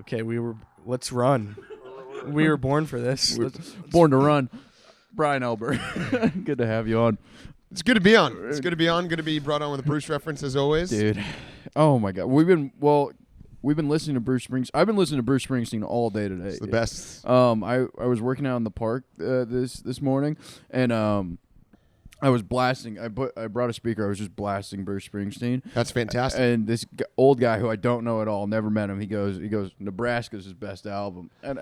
Okay, let's run. We were born for this. Born to run. Brian Elberg, good to have you on. It's good to be on. It's good to be on. Good to be brought on with a Bruce reference as always. Dude. Oh my God. We've been listening to Bruce Springsteen. I've been listening to Bruce Springsteen all day today. It's the best. I was working out in the park this morning, and I was blasting. I brought a speaker. I was just blasting Bruce Springsteen. That's fantastic. And this old guy who I don't know at all, never met him. He goes, Nebraska's his best album. And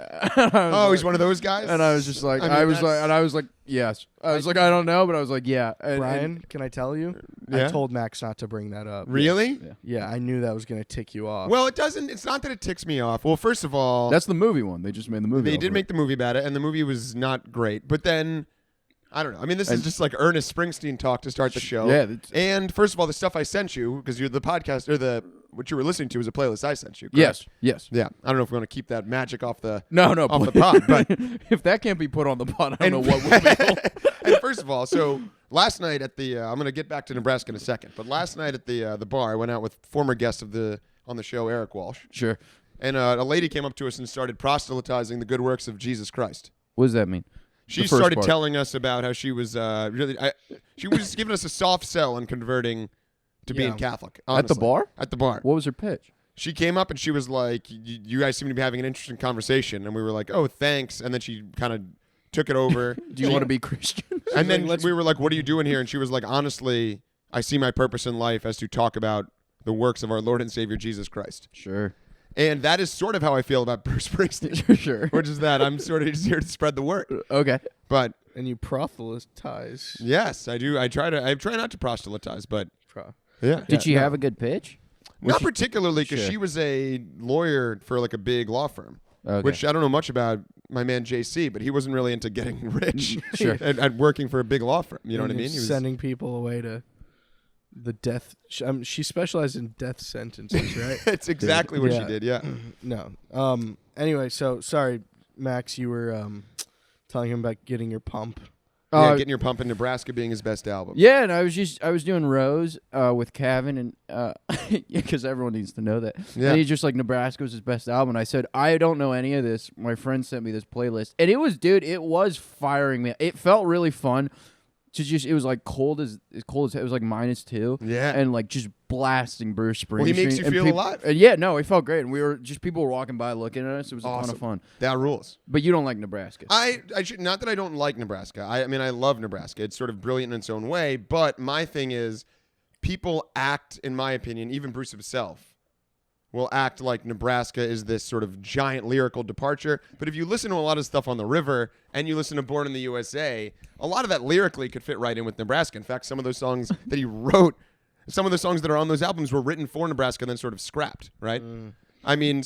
he's one of those guys. And I was just like, I was like, yes. I was like, I don't know, but I was like, yeah. Brian, can I tell you? Yeah? I told Max not to bring that up. Really? Yeah, I knew that was going to tick you off. Well, it doesn't. It's not that it ticks me off. Well, first of all, that's the movie one. They just made the movie. They did make the movie about it, and the movie was not great. But then, I don't know. I mean, this is just like Ernest Springsteen talk to start the show. Yeah. And first of all, the stuff I sent you, because you're the podcast, or what you were listening to was a playlist I sent you. Correct? Yes. Yeah. I don't know if we want to keep that magic off the the pod, but if that can't be put on the pod, I don't know what will be. And first of all, so last night at the, I'm going to get back to Nebraska in a second, but last night at the bar, I went out with former guest on the show, Eric Walsh. Sure. And a lady came up to us and started proselytizing the good works of Jesus Christ. What does that mean? She started telling us about how she was she was giving us a soft sell on converting to being Catholic. Honestly. At the bar? At the bar. What was her pitch? She came up and she was like, you guys seem to be having an interesting conversation. And we were like, oh, thanks. And then she kind of took it over. Do you want to be Christian? And then we were like, what are you doing here? And she was like, honestly, I see my purpose in life as to talk about the works of our Lord and Savior Jesus Christ. Sure. And that is sort of how I feel about Bruce Springsteen. Sure. Which is that I'm sort of just here to spread the word. Okay. And you proselytize. Yes, I do. I try not to proselytize, but yeah. Did she have a good pitch? Not particularly, because she was a lawyer for like a big law firm, which I don't know much about my man JC, but he wasn't really into getting rich and working for a big law firm. You know what I mean? He was sending people away to the death. She specialized in death sentences, right? It's exactly what she did. Yeah. No. Anyway, so sorry, Max. You were telling him about getting your pump. Getting your pump in Nebraska being his best album. Yeah, and I was doing Rose with Kevin, and because everyone needs to know that. Yeah. And he's just like, Nebraska was his best album. And I said, I don't know any of this. My friend sent me this playlist, and it was firing me. It felt really fun. It was like cold as it was like -2. Yeah. And like just blasting Bruce Springsteen. Well, he makes you feel alive. It felt great. And people were walking by looking at us. It was awesome. a ton of fun. That rules. But you don't like Nebraska. I should, not that I don't like Nebraska. I mean, I love Nebraska. It's sort of brilliant in its own way. But my thing is, people act, in my opinion, even Bruce himself, will act like Nebraska is this sort of giant lyrical departure. But if you listen to a lot of stuff on the river and you listen to Born in the USA, a lot of that lyrically could fit right in with Nebraska. In fact, some of those songs that he wrote, some of the songs that are on those albums were written for Nebraska and then sort of scrapped, right? I mean,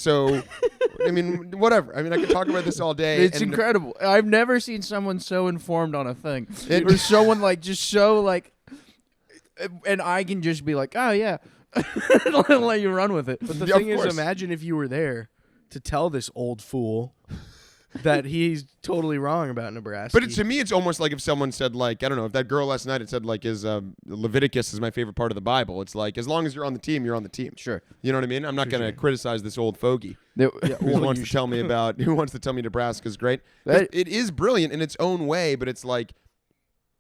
whatever. I mean, I could talk about this all day. It's incredible. I've never seen someone so informed on a thing. Or someone like just so like, and I can just be like, oh yeah. Let you run with it. But the thing is, imagine if you were there to tell this old fool that he's totally wrong about Nebraska. But to me, it's almost like if someone said, like, I don't know, if that girl last night had said, like, Leviticus is my favorite part of the Bible. It's like, as long as you're on the team, you're on the team. Sure. You know what I mean? I'm not going to criticize this old fogey who wants to tell me Nebraska's great. It is brilliant in its own way, but it's like,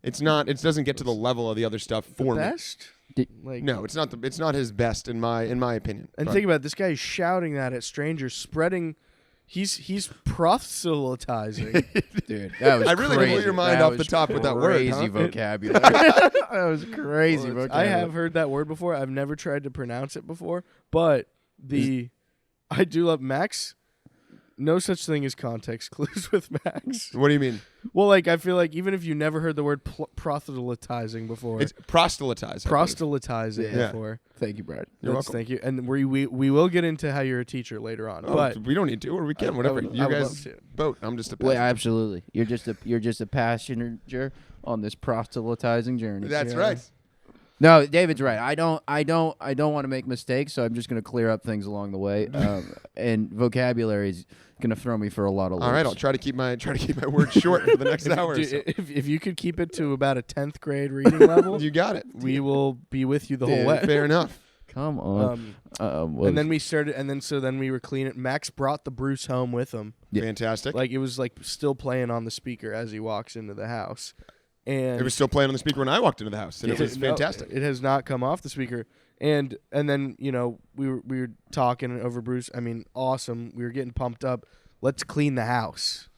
it doesn't get to the level of the other stuff for me. Best? No, it's not. It's not his best in my opinion. And think about it, this guy is shouting that at strangers, spreading. He's proselytizing. Dude, that was I really crazy. blew your mind off the top with that word. Crazy vocabulary. That was crazy vocabulary. I have heard that word before. I've never tried to pronounce it before, but I do love Max. No such thing as context clues with Max. What do you mean? Well, like, I feel like even if you never heard the word proselytizing before. It's proselytizing. Proselytizing before. Thank you, Brad. You're welcome. Thank you. And we will get into how you're a teacher later on. But we don't need to, or we can, whatever. You guys vote. I'm just a passenger. Well, absolutely. You're just a passenger on this proselytizing journey. That's right. No, David's right. I don't want to make mistakes, so I'm just going to clear up things along the way. And vocabulary is going to throw me for a lot of loops. All right, I'll try to keep my words short for the next hour. If you could keep it to about a 10th grade reading level, you got it. We will be with you the whole way. Fair enough. Come on. And then we started, and then we were cleaning. Max brought the Bruce home with him. Yeah. Fantastic. Like it was like still playing on the speaker as he walks into the house. And it was still playing on the speaker when I walked into the house, and it was fantastic. It has not come off the speaker. And then we were talking over Bruce. I mean, awesome. We were getting pumped up. Let's clean the house.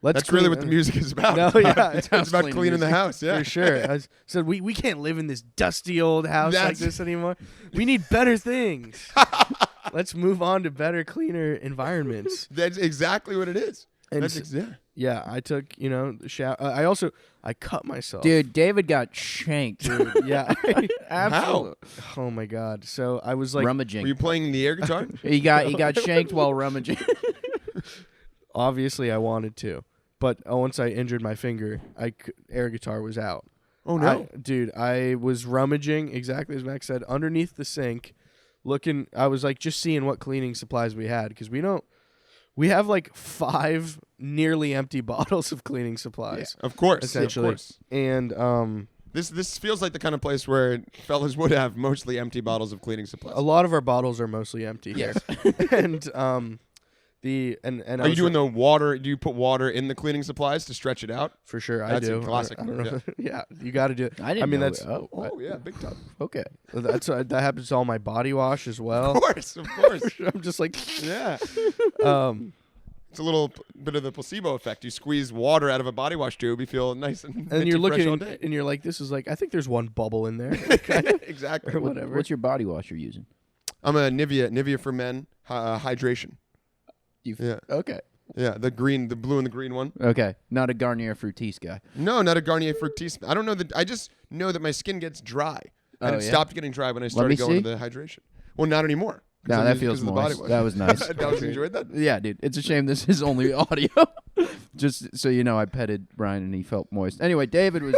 That's really what the music is about. No, yeah, it's about cleaning the house. Yeah, for sure. I said we can't live in this dusty old house like this anymore. We need better things. Let's move on to better, cleaner environments. That's exactly what it is. And yeah, I took the shower. I cut myself. Dude, David got shanked. Dude, yeah, How? Oh my god! So I was like rummaging. Were you playing the air guitar? He got shanked while rummaging. Obviously, I wanted to, but once I injured my finger, air guitar was out. Oh no, dude! I was rummaging exactly as Max said underneath the sink, looking. I was like just seeing what cleaning supplies we had because we have like 5 nearly empty bottles of cleaning supplies. Yeah, of course, essentially. Of course. And this feels like the kind of place where fellas would have mostly empty bottles of cleaning supplies. a lot of our bottles are mostly empty. Yes. And Are you doing the water? Do you put water in the cleaning supplies to stretch it out? For sure, That's I do. a classic I don't move, know. Yeah, you got to do it. I didn't know that's it. Oh, yeah, big time. okay. that happens to all my body wash as well. Of course. I'm just like, Yeah. um, It's a little bit of the placebo effect. You squeeze water out of a body wash tube, you feel nice and and minty you're fresh all looking day. and you're like, this is like, I think there's one bubble in there. Exactly. Or whatever. What's your body wash you're using? I'm a Nivea for men hydration. Yeah. Okay. Yeah, the blue and the green one. Okay. Not a Garnier Fructis guy. No, not a Garnier Fructis. I don't know that. I just know that my skin gets dry, and it stopped getting dry when I started going to the hydration. Well, not anymore. No, that feels moist. That was nice. That was enjoyed that. Yeah, dude. It's a shame this is only audio. Just so you know, I petted Brian and he felt moist. Anyway, David was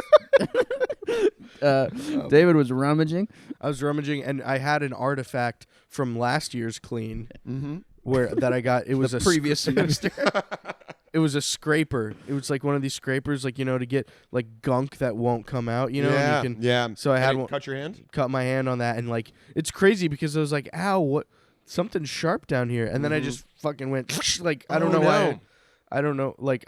David was rummaging. I was rummaging, and I had an artifact from last year's clean Mm-hmm. that I got. It was The a previous semester. It was a scraper. It was like one of these scrapers, like to get like gunk that won't come out. Yeah. and you can, Yeah. So I had one. Cut your hand. Cut my hand on that, and like it's crazy because I was like, "Ow, what? Something sharp down here," and then I just fucking went like I don't know why. I don't know. Like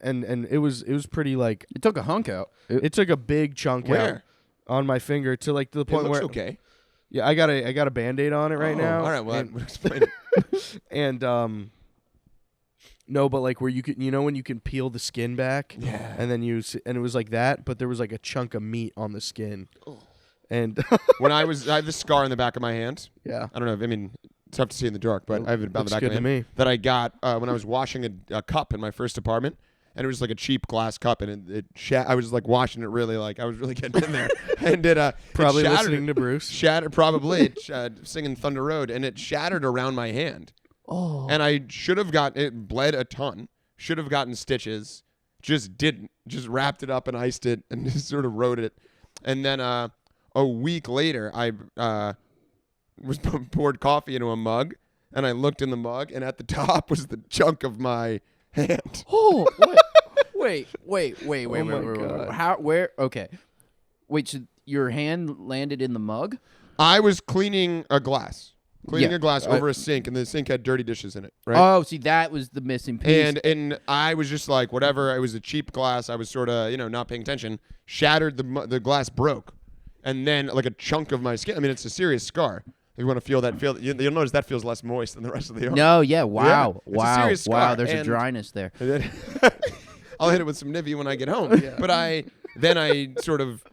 and it was pretty like It took a hunk out. it took a big chunk out Where? on my finger to like to the It point looks where okay. yeah I got a Band-Aid on it right now. All right. Well, and, that would explain it. and no, but like where you can when you can peel the skin back. Yeah. And then and it was like that, but there was like a chunk of meat on the skin. And When I have this scar in the back of my hand. yeah. I don't know. I mean, it's tough to see in the dark, but I have it on the Looks back good of my to hand me. that I got when I was washing a cup in my first apartment. And it was like a cheap glass cup, and I was like washing it really, like I was really getting in there, and Probably it shattered, listening to Bruce. shattered probably singing Thunder Road, and it shattered around my hand. Oh. And I should have it bled a ton, should have gotten stitches, just didn't, just wrapped it up and iced it and just sort of wrote it. And then a week later, I was poured coffee into a mug, and I looked in the mug, and at the top was the chunk of my hand. Oh, wait. Wait. How? Where? Okay. Wait. So your hand landed in the mug? I was cleaning a glass. Yeah. Over a sink, and the sink had dirty dishes in it, right? Oh, see, that was the missing piece. And I was just like, whatever. It was a cheap glass. I was sort of, not paying attention. Shattered, the glass broke, and then like a chunk of my skin. I mean, it's a serious scar. If you want to feel that, you'll notice that feels less moist than the rest of the arm. No, yeah, wow, Yeah, it's a serious scar, wow. There's a and- dryness there. And then I'll hit it with some Nivea when I get home. But I sort of,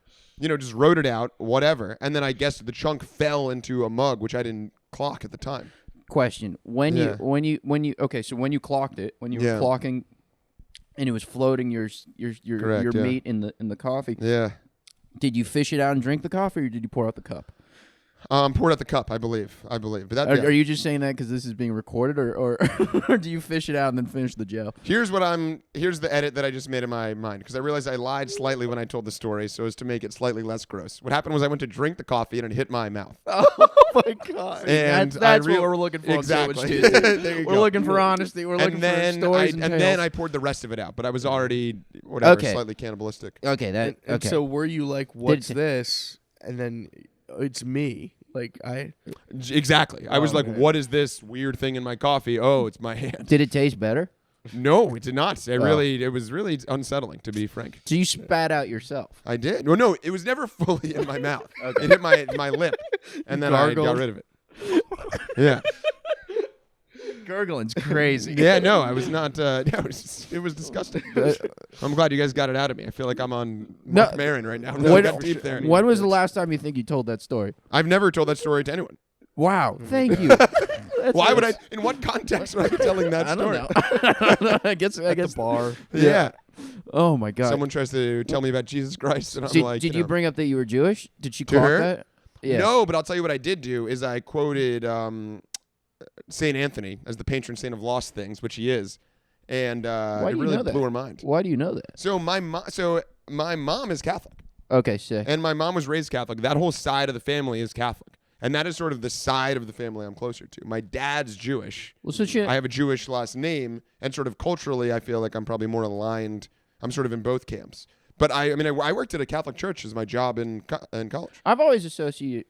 just wrote it out, whatever, and then I guess the chunk fell into a mug, which I didn't clock at the time. Question: When Yeah. you okay, so when you clocked it, when you were clocking, and it was floating your Correct, yeah. meat in the coffee, Yeah. did you fish it out and drink the coffee, or did you pour out the cup? Poured out the cup, I believe. But that. Are you just saying that because this is being recorded, or or do you fish it out and then finish the gel? Here's the edit that I just made in my mind, because I realized I lied slightly when I told the story so as to make it slightly less gross. What happened was I went to drink the coffee and it hit my mouth. Oh my god. And That's what we're looking for. Exactly. On Sandwich There you We're go. looking for honesty. We're looking for stories and then tales. I poured the rest of it out, but I was already whatever, Okay. slightly cannibalistic. Okay, that And okay. so were you like, what's it- this? And then it's me. Like Exactly. I was like, man. what is this weird thing in my coffee? Oh, it's my hand. Did it taste better? No, it did not. It was really unsettling, to be frank. So you spat out yourself. I did. Well, no, it was never fully in my mouth. It hit my lip, and then I got rid of it. Yeah. Gurgling's crazy. Yeah, no, I was not. It was disgusting. I'm glad you guys got it out of me. I feel like I'm on Mark Maron right now. When, Got deep there. when was the last time you think you told that story? I've never told that story to anyone. Wow, thank you. Why would I? In what context would I be telling that story? I don't know. I guess the bar. Yeah. Oh my God. Someone tries to tell me about Jesus Christ, and I'm Did, like, did you know. bring up that you were Jewish? Did she To clock her? that? Yeah. No, but I'll tell you what I did do is I quoted Saint Anthony as the patron saint of lost things, which he is, and Why it do you really know that? blew her mind. Why do you know that? So my mom is Catholic, Okay, sick. and my mom was raised Catholic. That whole side of the family is Catholic, and that is sort of the side of the family I'm closer to. My dad's Jewish. Well, so she, I have a Jewish last name, and sort of culturally, I feel like I'm probably more aligned. I'm sort of in both camps. But I worked at a Catholic church as my job in college. I've always associated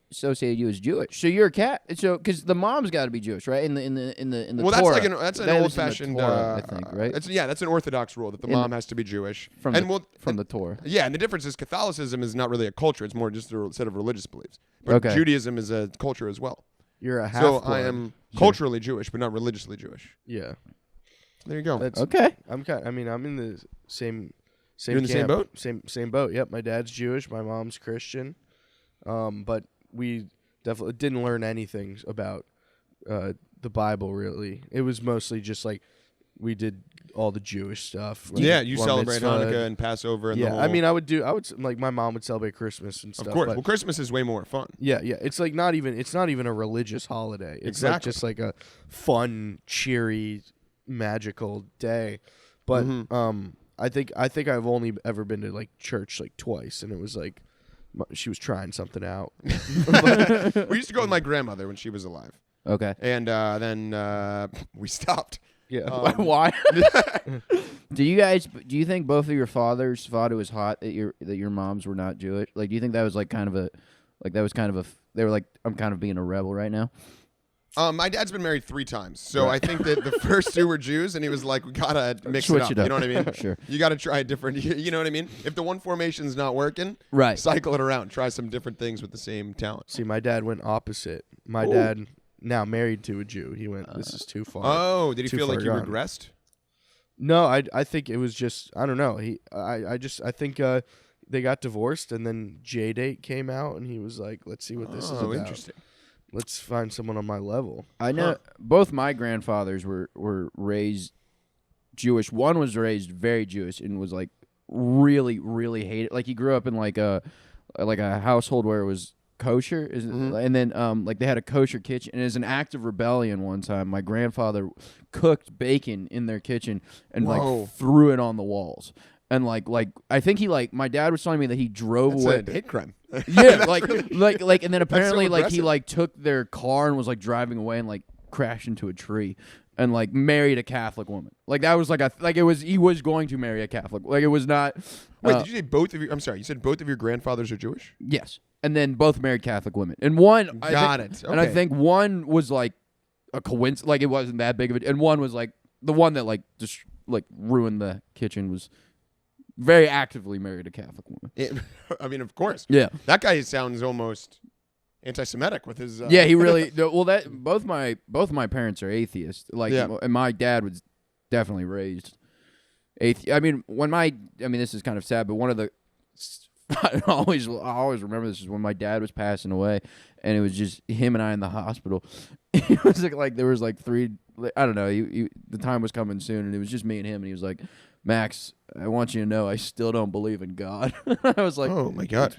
you as Jewish. So you're a cat. So because the mom's got to be Jewish, right? In the Well, Torah. that's an That old was in the fashioned. Torah, I think, right? That's an Orthodox rule that the mom has to be Jewish. From the Torah. Yeah, and the difference is Catholicism is not really a culture; it's more just a set of religious beliefs. But Okay. Judaism is a culture as well. You're a half. So I am culturally Jewish, but not religiously Jewish. Yeah. There you go. That's, Okay. I'm in the same. You're in the same camp. boat? Same boat. Yep. My dad's Jewish. My mom's Christian. But we definitely didn't learn anything about the Bible. Really, it was mostly just like we did all the Jewish stuff. Like Yeah, you bar celebrate mitzvah. Hanukkah and Passover. And the Yeah, whole, I mean, like my mom would celebrate Christmas and stuff. of course. but Well, Christmas is way more fun. yeah. It's like it's not even a religious holiday. It's like Exactly. just like a fun, cheery, magical day. But Mhm. I think I've only ever been to like church like twice, and it was like she was trying something out. We used to go with my grandmother when she was alive, Okay. and then we stopped. Yeah. Why? Do you think both of your fathers thought it was hot that your moms were not Jewish? Like, do you think that was they were like, I'm kind of being a rebel right now? My dad's been married 3 times, so I think that the first 2 were Jews, and he was like, "We gotta mix Switch it it up." up. You know what I mean? Sure. You gotta try a different. You know what I mean? If the one formation's not working, Right. cycle it around. Try some different things with the same talent. See, my dad went opposite. My dad, now married to a Jew, he went, "This is too far." Oh, did he Too feel like far you gone. regressed? No, I think it was just I don't know. I think they got divorced, and then J-Date came out, and he was like, "Let's see what this is about. Oh, interesting. Let's find someone on my level." I know both my grandfathers were raised Jewish. One was raised very Jewish and was like really, really hated. Like he grew up in like a household where it was kosher, and then like they had a kosher kitchen. And as an act of rebellion, one time my grandfather cooked bacon in their kitchen and Whoa. like threw it on the walls. And like I think he my dad was telling me that he drove That's away. a hate crime. Yeah, like, and then apparently, like, he aggressive. like took their car and was like driving away and like crashed into a tree, and like married a Catholic woman. Like that was he was going to marry a Catholic. Like it was not. Wait, did you say both of your? I'm sorry, you said both of your grandfathers are Jewish? Yes, and then both married Catholic women, and one Got it. and I Okay. think one was like a coincidence. Like it wasn't that big of it, and one was like the one that like just like ruined the kitchen was very actively married a Catholic woman. I mean, of course. Yeah. That guy sounds almost anti-Semitic with his. Yeah, he really. Well, that both my parents are atheists. Like, Yeah. and my dad was definitely raised atheist. I mean, this is kind of sad, but one of the I always remember this is when my dad was passing away, and it was just him and I in the hospital. It was like there was like 3. I don't know. The time was coming soon, and it was just me and him. And he was like, "Max, I want you to know I still don't believe in God." I was like, Oh my God.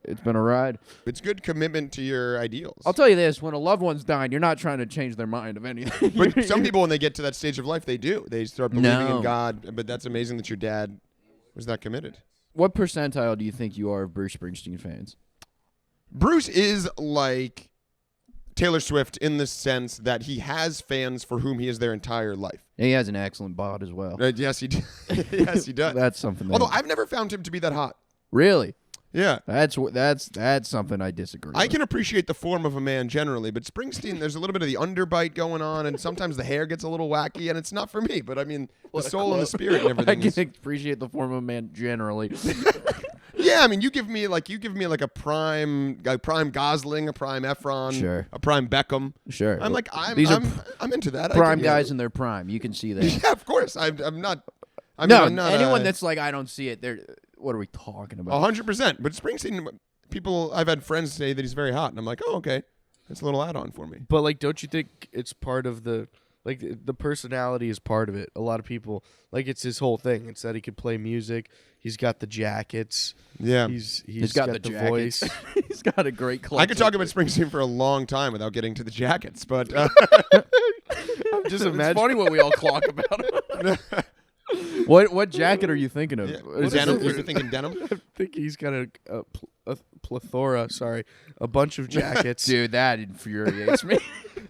It's been a ride. It's good commitment to your ideals. I'll tell you this: when a loved one's dying, you're not trying to change their mind of anything. But some people, when they get to that stage of life, they do. They start believing No. in God. But that's amazing that your dad was that committed. What percentile do you think you are of Bruce Springsteen fans? Bruce is like Taylor Swift in the sense that he has fans for whom he is their entire life. And he has an excellent bod as well. Yes, he does. Yes, he does. That's something. Although I've never found him to be that hot. Really, Yeah. That's something I disagree I with. can appreciate the form of a man generally, but Springsteen, there's a little bit of the underbite going on, and sometimes the hair gets a little wacky, and it's not for me. But I mean, the soul and the spirit and I everything. can Is, appreciate the form of a man generally. yeah, I mean, you give me like a prime Gosling, a prime Efron, Sure. a prime Beckham. Sure. I'm like These are I'm into that. prime guys in their prime. You can see that. Yeah, of course. I'm not. I mean, No, I'm not, anyone that's like, I don't see it. What are we talking about? 100%. But Springsteen, I've had friends say that he's very hot, and I'm like, oh, okay, that's a little add-on for me. But like, don't you think it's part of the personality is part of it? A lot of people like it's his whole thing. It's that he could play music. He's got the jackets. Yeah, he's got the jackets. voice. He's got a great collection. I could talk about Springsteen for a long time without getting to the jackets, but Just It's imagine. funny what we all clock about him. What jacket are you thinking of? yeah. Is Denim. it- You're thinking denim. I think he's got a plethora. Sorry, a bunch of jackets. Dude, that infuriates me.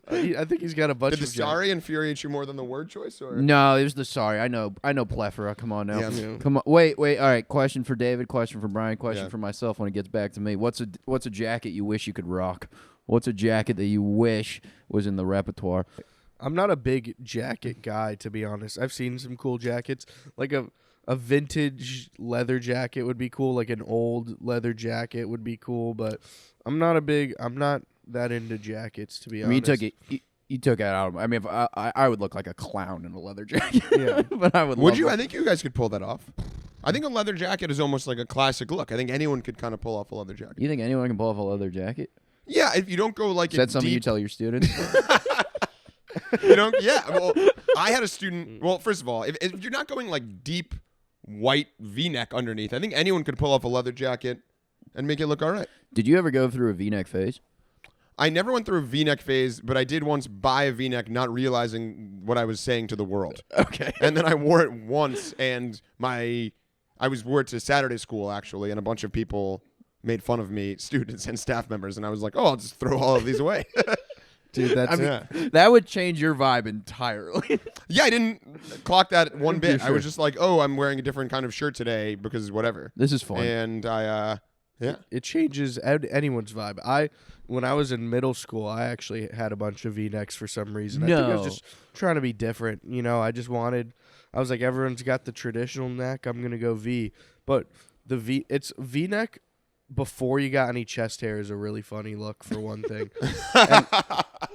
I think he's got a bunch Did the of jackets. sorry infuriate you more than the word choice? Or No, it was the sorry. I know plethora. Come on now. Yeah. Come on. Wait. All right. Question for David. Question for Brian. Question Yeah. for myself when it gets back to me. What's a jacket you wish you could rock? What's a jacket that you wish was in the repertoire? I'm not a big jacket guy, to be honest. I've seen some cool jackets, like a vintage leather jacket would be cool, like an old leather jacket would be cool. But I'm not that into jackets, to be I mean, honest. you took it out of me. I mean, if I would look like a clown in a leather jacket. Yeah. But I would. would love you? it. I think you guys could pull that off. I think a leather jacket is almost like a classic look. I think anyone could kind of pull off a leather jacket. You think anyone can pull off a leather jacket? Yeah, if you don't go like Is that something you deep, tell your students? you don't. Yeah, well, I had a student. Well, first of all, if you're not going like deep white V-neck underneath, I think anyone could pull off a leather jacket and make it look all right. Did you ever go through a V-neck phase? I never went through a V-neck phase, but I did once buy a V-neck, not realizing what I was saying to the world. Okay. And then I wore it once, and I wore it to Saturday school actually, and a bunch of people made fun of me, students and staff members, and I was like, oh, I'll just throw all of these away. Dude, that's I mean, Yeah. that would change your vibe entirely. Yeah, I didn't clock that one bit. I Sure. was just like, oh, I'm wearing a different kind of shirt today because whatever. This is fun. And yeah. it changes anyone's vibe. When I was in middle school, I actually had a bunch of V-necks for some reason. I think I No. was just trying to be different. You know, I was like, everyone's got the traditional neck. I'm going to go V. But it's V-neck before you got any chest hair is a really funny look for one thing.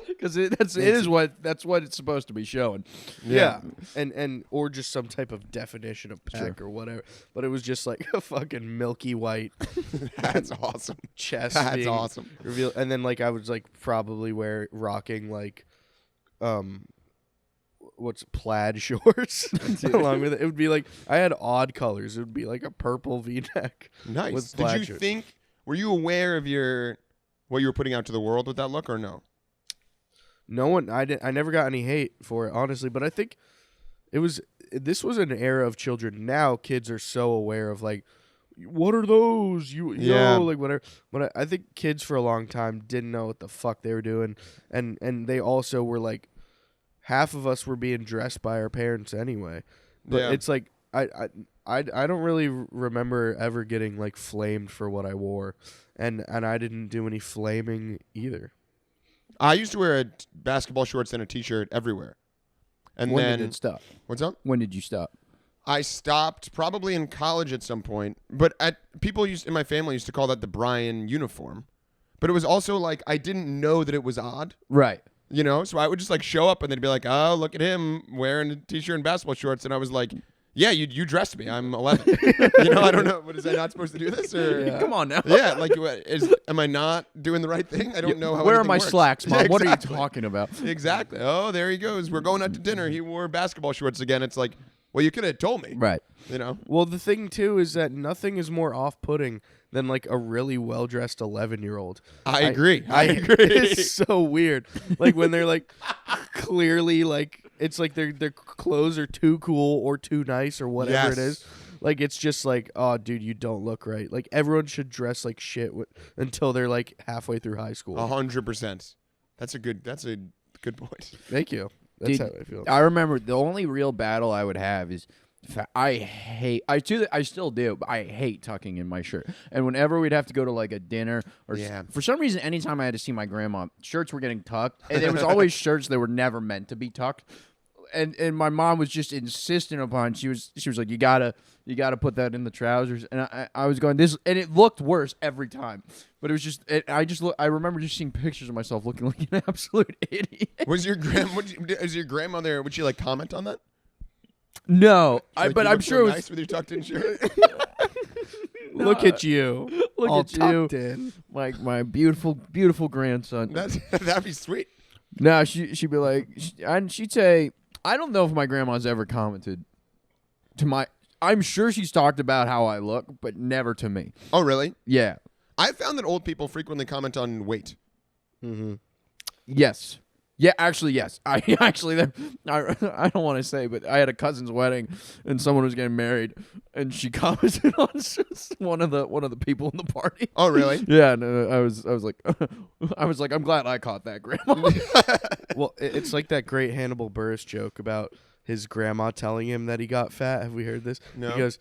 Because that's what it's supposed to be showing. Yeah. And or just some type of definition of peck or whatever. But it was just like a fucking milky white That's awesome. chest That's being awesome. revealed. And then like I was like probably rocking like what's plaid shorts along with it. It would be like I had odd colors. It would be like a purple V-neck. Nice. With Did plaid you shirt. think? Were you aware of what you were putting out to the world with that look, or no? No one, I never got any hate for it, honestly. But I think this was an era of children. Now kids are so aware of like, what are those? Yeah. Like whatever. But I think kids for a long time didn't know what the fuck they were doing, and they also were like, half of us were being dressed by our parents anyway. But Yeah. it's like I don't really remember ever getting like flamed for what I wore, and I didn't do any flaming either. I used to wear basketball shorts and a t-shirt everywhere. And When then did it stop? what's up? When did you stop? I stopped probably in college at some point, but people in my family used to call that the Brian uniform. But it was also like I didn't know that it was odd, Right. you know? So I would just like show up and they'd be like, "Oh, look at him wearing a t-shirt and basketball shorts." And I was like, "Yeah, you dressed me. I'm 11." You know, I don't know. What is I not supposed to do this or Yeah. Come on now. Yeah, like am I not doing the right thing? I don't know how Where are anything my works. slacks, Mom? Yeah, What are you exactly. talking about? Exactly. Oh, there he goes. We're going out to dinner. He wore basketball shorts again. It's like, well, you could have told me. Right. You know? Well, the thing too is that nothing is more off-putting than like a really well-dressed 11-year-old. I agree. I agree. It's so weird. Like when they're like clearly like it's like their clothes are too cool or too nice or whatever Yes. it is. Like it's just like, oh, dude, you don't look right. Like everyone should dress like shit until they're like halfway through high school. 100%. That's a good point. Thank you. That's Dude, how I feel. I remember the only real battle I would have is I still do, but I hate tucking in my shirt. And whenever we'd have to go to like a dinner or for some reason, anytime I had to see my grandma, shirts were getting tucked, and it was always shirts that were never meant to be tucked. And my mom was just insistent upon. She was like, you gotta put that in the trousers. And I was going this, and it looked worse every time. But it was just I remember just seeing pictures of myself looking like an absolute idiot. Was your grandmother? Would she like comment on that? No, Like, but you I'm look sure so it was. nice with your tucked in shirt. Look at you. Look all at you, tucked in. my beautiful grandson. That'd be sweet. No, she'd be like, and she'd say, I don't know if my grandma's ever commented to my. I'm sure she's talked about how I look, but never to me. Oh, really? Yeah. I found that old people frequently comment on weight. Mm-hmm. Yes. Yeah, actually, yes. I don't want to say, but I had a cousin's wedding, and someone was getting married, and she commented on one of the people in the party. Oh, really? Yeah, no, I was like, I'm glad I caught that, Grandma. Well, it's like that great Hannibal Buress joke about his grandma telling him that he got fat. Have we heard this? No. He goes,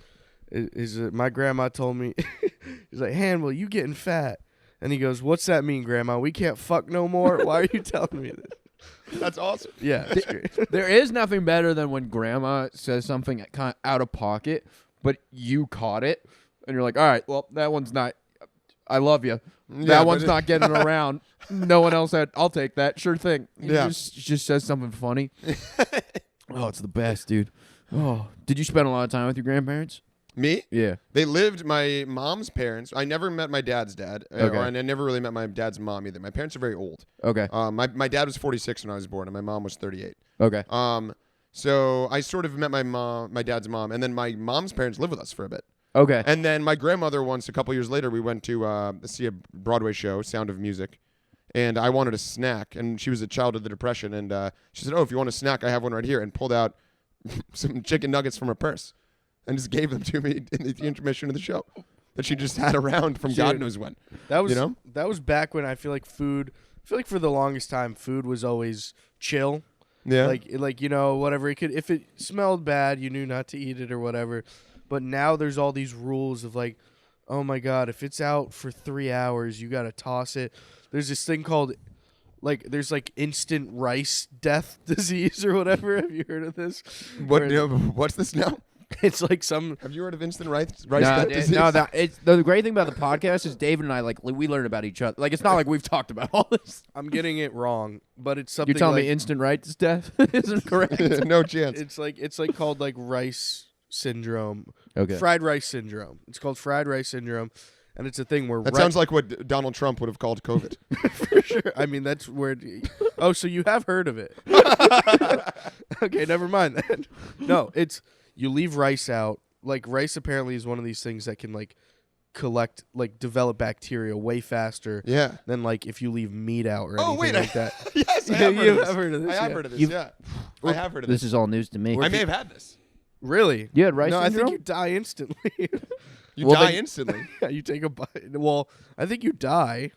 my grandma told me, he's like, Hannibal, you getting fat. And he goes, what's that mean, Grandma? We can't fuck no more? Why are you telling me this? That's awesome. Yeah, that's great. There is nothing better than when Grandma says something kind of out of pocket, but you caught it, and you're like, all right, well, that one's not. I love you. That one's not getting around. No one else had. I'll take that. Sure thing. Yeah. Just says something funny. Oh, it's the best, dude. Oh, did you spend a lot of time with your grandparents? Me? Yeah. They lived, my mom's parents. I never met my dad's dad. Okay. And I never really met my dad's mom either. My parents are very old. Okay. My dad was 46 when I was born, and my mom was 38. Okay. So I sort of met my dad's mom, and then my mom's parents lived with us for a bit. Okay. And then my grandmother once, a couple years later, we went to see a Broadway show, Sound of Music, and I wanted a snack, and she was a child of the Depression, and she said, oh, if you want a snack, I have one right here, and pulled out some chicken nuggets from her purse and just gave them to me in the intermission of the show that she just had around from God knows when. That was, you know? That was back when I feel like for the longest time, food was always chill. Yeah. Like, you know, whatever it could, if it smelled bad, you knew not to eat it or whatever. But now there's all these rules of like, oh my God, if it's out for 3 hours, you got to toss it. There's this thing called there's instant rice death disease or whatever. Have you heard of this? What's this now? It's like some. Have you heard of instant rice death disease? No, the great thing about the podcast is David and I we learn about each other. Like it's not like we've talked about all this. I'm getting it wrong, but it's something. You're telling me instant rice death isn't correct? No chance. It's like called like rice syndrome. Okay. Fried rice syndrome. It's called fried rice syndrome, and it's a thing where That sounds like what Donald Trump would have called COVID. for sure. I mean, that's where. Oh, so you have heard of it? Okay, never mind that. No, it's. You leave rice out. Like rice apparently is one of these things that can develop bacteria way faster than if you leave meat out or anything like that. Yes, I have heard of this. I have heard of this, yeah. I have heard of this. This is all news to me. I may have had this. Really? You had rice syndrome? I think you die instantly. You die instantly? Yeah, you take a bite. Well, I think you die.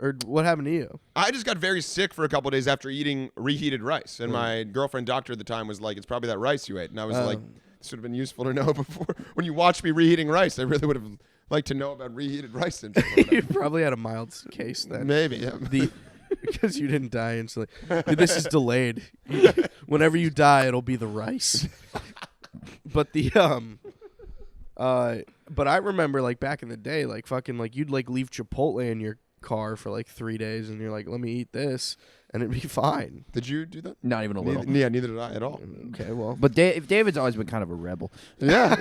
Or what happened to you? I just got very sick for a couple of days after eating reheated rice. And my girlfriend doctor at the time was like, it's probably that rice you ate. And I was like, this would have been useful to know before. When you watch me reheating rice, I really would have liked to know about reheated rice syndrome. You probably had a mild case then. Maybe, yeah. Because you didn't die instantly. Dude, this is delayed. Whenever you die, it'll be the rice. But but I remember back in the day, you'd leave Chipotle in your car for 3 days, and you're like, let me eat this, and it'd be fine. Did you do that? Not even a little. Neither did I at all. Okay, well, but David's always been kind of a rebel. Yeah,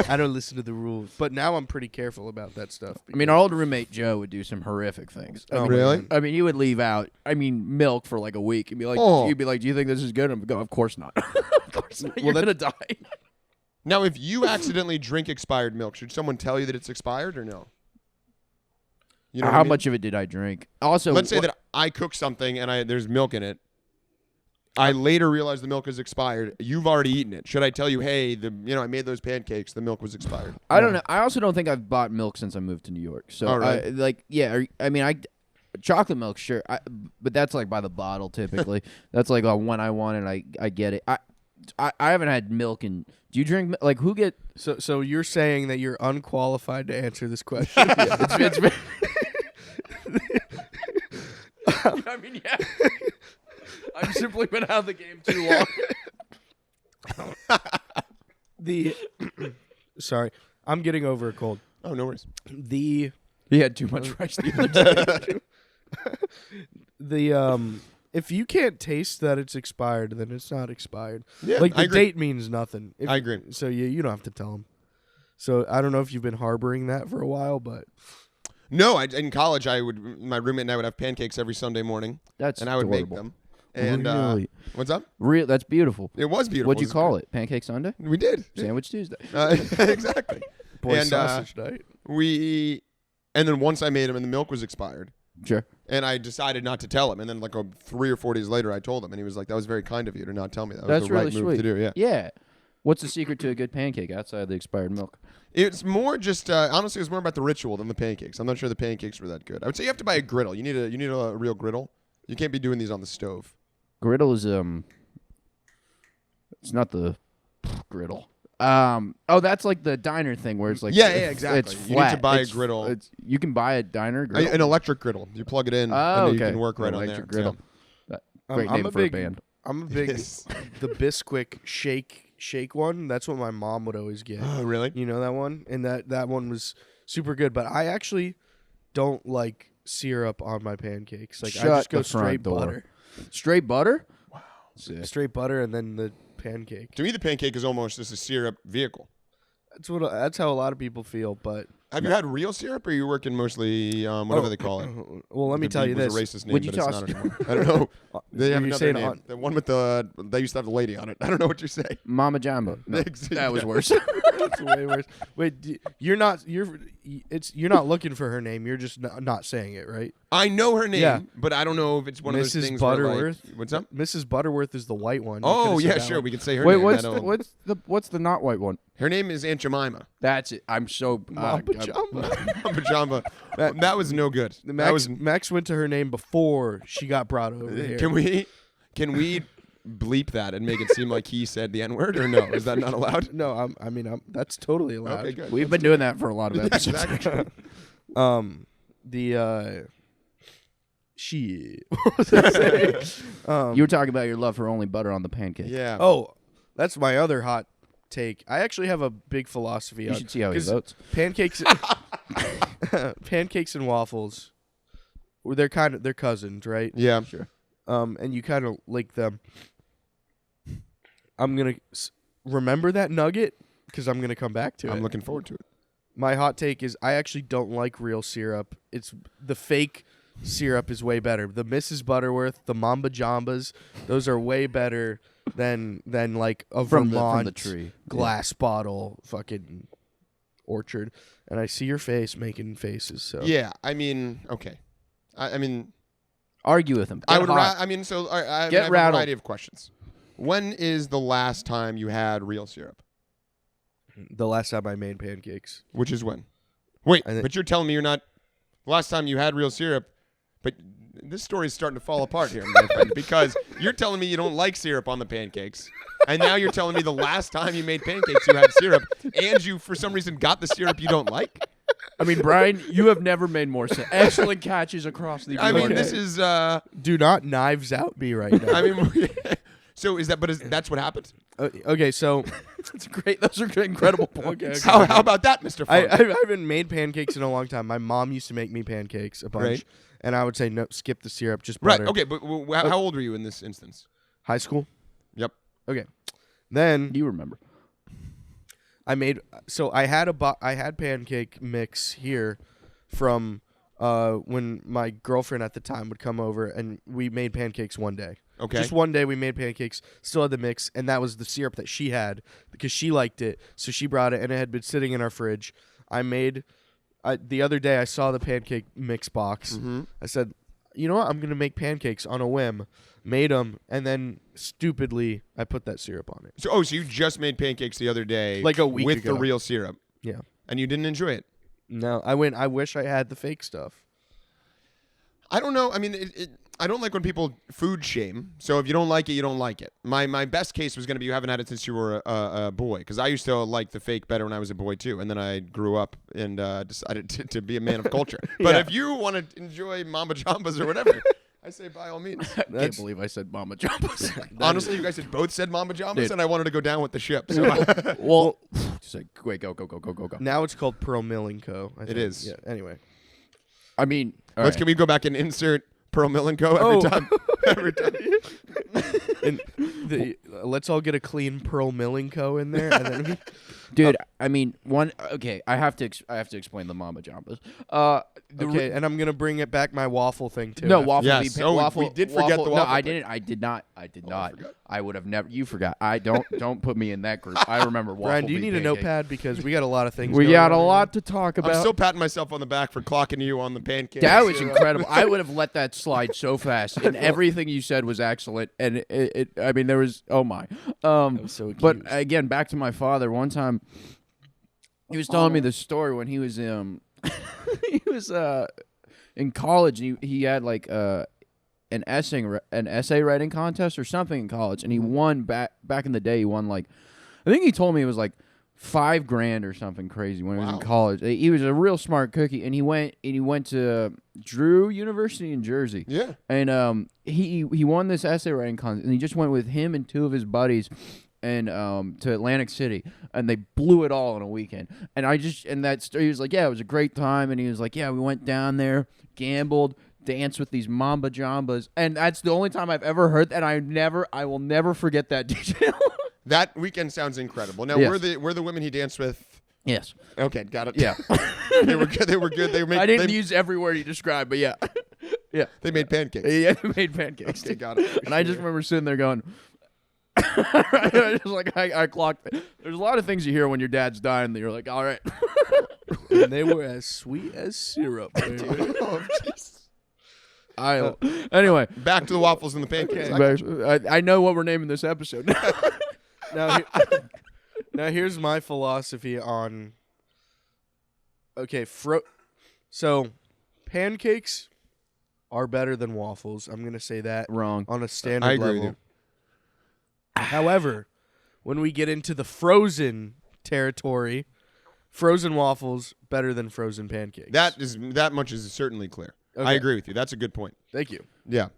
I don't listen to the rules, but now I'm pretty careful about that stuff. I mean, our old roommate Joe would do some horrific things. Really? I mean, he would leave out. milk for a week, and be like, "You'd be like, do you think this is good?" And I'd go, "Of course not. Of course not. You're gonna die." Now, if you accidentally drink expired milk, should someone tell you that it's expired or no? You know How much of it did I drink? Also, let's say that I cook something and there's milk in it. I later realized the milk is expired. You've already eaten it. Should I tell you, hey, I made those pancakes. The milk was expired. I don't know. I also don't think I've bought milk since I moved to New York. So, chocolate milk, sure, but that's by the bottle typically. That's when I want it, I get it. I haven't had milk and. Do you drink like who get? So you're saying that you're unqualified to answer this question? It's I mean, yeah. I've simply been out of the game too long. Sorry, I'm getting over a cold. Oh, no worries. The He had too much rice the other day. If you can't taste that it's expired, then it's not expired. Yeah, like I the agree. date means nothing. I agree. So you don't have to tell them. So I don't know if you've been harboring that for a while, but No, in college, my roommate and I would have pancakes every Sunday morning, That's and I would adorable. make them. And Really? what's up? That's beautiful. It was beautiful. What'd you call it? Pancake Sunday? We did. Sandwich Tuesday. Exactly. boy, And, sausage night. And then once I made them and the milk was expired, Sure. and I decided not to tell him. And then 3 or 4 days later, I told him, and he was like, "That was very kind of you to not tell me. That was That's the right really move sweet. to do." Yeah. Yeah. What's the secret to a good pancake outside the expired milk? It's more just honestly, it's more about the ritual than the pancakes. I'm not sure the pancakes were that good. I would say you have to buy a griddle. You need a real griddle. You can't be doing these on the stove. Griddle is it's not the griddle. That's like the diner thing where it's like Yeah, exactly. It's You need flat. to buy a It's- griddle. You can buy a diner griddle. An electric griddle. You plug it in, Oh, and then okay. you can work right on Electric there. griddle. Great I'm name a for big, a band. I'm a big Yes. the Bisquick shake one. That's what my mom would always get. Oh, really? You know that one? And that one was super good. But I actually don't like syrup on my pancakes. Like I Shut just go the front straight door. butter. Straight butter? Wow. Sick. Straight butter and then the pancake. To me, the pancake is almost just a syrup vehicle. That's how a lot of people feel, but Have you had real syrup, or are you working mostly whatever they call it? well, let me tell you It this. was a racist name, Would you but it's toss- not anymore. I don't know. They have You're another saying name. on- The one with they used to have the lady on it. I don't know what you say. Mambajambas. No, that was Yeah. worse. That's way worse. Wait, you're not looking for her name. You're just not saying it, right? I know her name, Yeah. but I don't know if it's one of those Mrs. things. where, like- Butterworth. what's up? Mrs. Butterworth is the white one. You Oh could've said yeah, that sure. one. We can say her Wait, name. what's the not white one? Her name is Aunt Jemima. That's it. I'm so Mambajamba. Pajama. That was no good. That was. Max went to her name before she got brought over here. Can we bleep that and make it seem like he said the N word, or no? Is that not allowed? No, that's totally allowed. Okay, good. We've been doing that for a lot of episodes. Exactly. She. What was I saying? You were talking about your love for only butter on the pancake. Yeah. Oh, that's my other hot take. I actually have a big philosophy. You should see how he 'cause votes. Pancakes, pancakes and waffles. They're cousins, right? Yeah. Sure. And you kind of like them. I'm gonna remember that nugget because I'm gonna come back to it. I'm looking forward to it. My hot take is I actually don't like real syrup. It's the fake syrup is way better. The Mrs. Butterworth, the Mambajambas, those are way better than like a From Vermont the tree. glass bottle fucking orchard. And I see your face making faces. So Yeah. I mean, okay. I mean, Argue with him. I Get would. hot. I mean, so I Get have rattled. a variety of questions. When is the last time you had real syrup? the last time I made pancakes. Which is when? Wait, I thi- but you're telling me you're not. Last time you had real syrup, but this story is starting to fall apart here, my friend, because you're telling me you don't like syrup on the pancakes, and now you're telling me the last time you made pancakes you had syrup, and you for some reason got the syrup you don't like. I mean, Brian, you have never made more sense. Excellent catches across the. I mean, board. this is. Do not knives out me right now. I mean, so is that? But that's what happened? Okay, so That's great. Those are incredible points. Okay. How about that, Mr. I Funk? haven't made pancakes in a long time. My mom used to make me pancakes a bunch, Right. and I would say no, skip the syrup, just Right. butter. Okay, but how old were you in this instance? High school. Yep. Okay, then You remember? I made. So I had I had pancake mix here from when my girlfriend at the time would come over, and we made pancakes one day. Okay. Just one day we made pancakes, still had the mix, and that was the syrup that she had because she liked it. So she brought it, and it had been sitting in our fridge. The other day I saw the pancake mix box. Mm-hmm. I said, you know what? I'm going to make pancakes on a whim. Made them, and then stupidly I put that syrup on it. So you just made pancakes the other day, Like a week with ago. the real syrup, Yeah. and you didn't enjoy it. No, I wish I had the fake stuff. I don't know. I mean, I don't like when people food shame. So if you don't like it, you don't like it. My best case was going to be you haven't had it since you were a boy, because I used to like the fake better when I was a boy too, and then I grew up and decided to be a man of culture. But if you want to enjoy Mambajambas or whatever, I say by all means. I can't believe I said Mambajambas. Honestly, you guys had both said Mambajambas, and I wanted to go down with the ship. So well, just like, wait, go. Now it's called Pearl Milling Co. I It think. is. Yeah. Anyway. I mean, Can we go back and insert Pearl Mill & Co. every time? Every time. And let's all get a clean Pearl Milling Co. in there, and then dude. I mean, I have to explain the Mambajambas. Okay, and I'm gonna bring it back my waffle thing too. No, waffle. Yes. We did forget the waffle. No, I thing. didn't. I did not. I did not. forgot. I would have never. You forgot. I don't put me in that group. I remember waffle. Brian, do you bean need a pancake. notepad because we got a lot of things. We going got a on lot to talk about. I'm still patting myself on the back for clocking you on the pancakes. That was incredible. I would have let that slide so fast, and everything you said was excellent. And I mean, there was oh my. was so but accused. again, back to my father. One time, he was telling me the story when he was he was in college. And he had like an essay writing contest or something in college, and he won back in the day. He won like, I think he told me it was like $5,000 or something crazy when he was in college. He was a real smart cookie, and he went to Drew University in Jersey. Yeah. And he won this essay writing contest, and he just went with him and two of his buddies and to Atlantic City, and they blew it all in a weekend. And he was like, yeah, it was a great time, and he was like, yeah, we went down there, gambled, danced with these Mambajambas, and that's the only time I've ever heard that. I will never forget that detail. That weekend sounds incredible. Now, Yes. were the women he danced with? Yes. Okay, got it. Yeah. They were good. They were good. I didn't use every word he described, but yeah. Yeah. They made pancakes. Yeah, they made pancakes. Okay, got it. And I just remember sitting there going, I clocked it. There's a lot of things you hear when your dad's dying that you're like, all right. and they were as sweet as syrup. baby. Oh, jeez. Anyway, Back to the waffles and the pancakes. I know what we're naming this episode. Now here's my philosophy on. Okay, so pancakes are better than waffles. I'm gonna say that Wrong. on a standard I agree level. with you. However, when we get into the frozen territory, frozen waffles better than frozen pancakes. That much is certainly clear. Okay. I agree with you. That's a good point. Thank you. Yeah.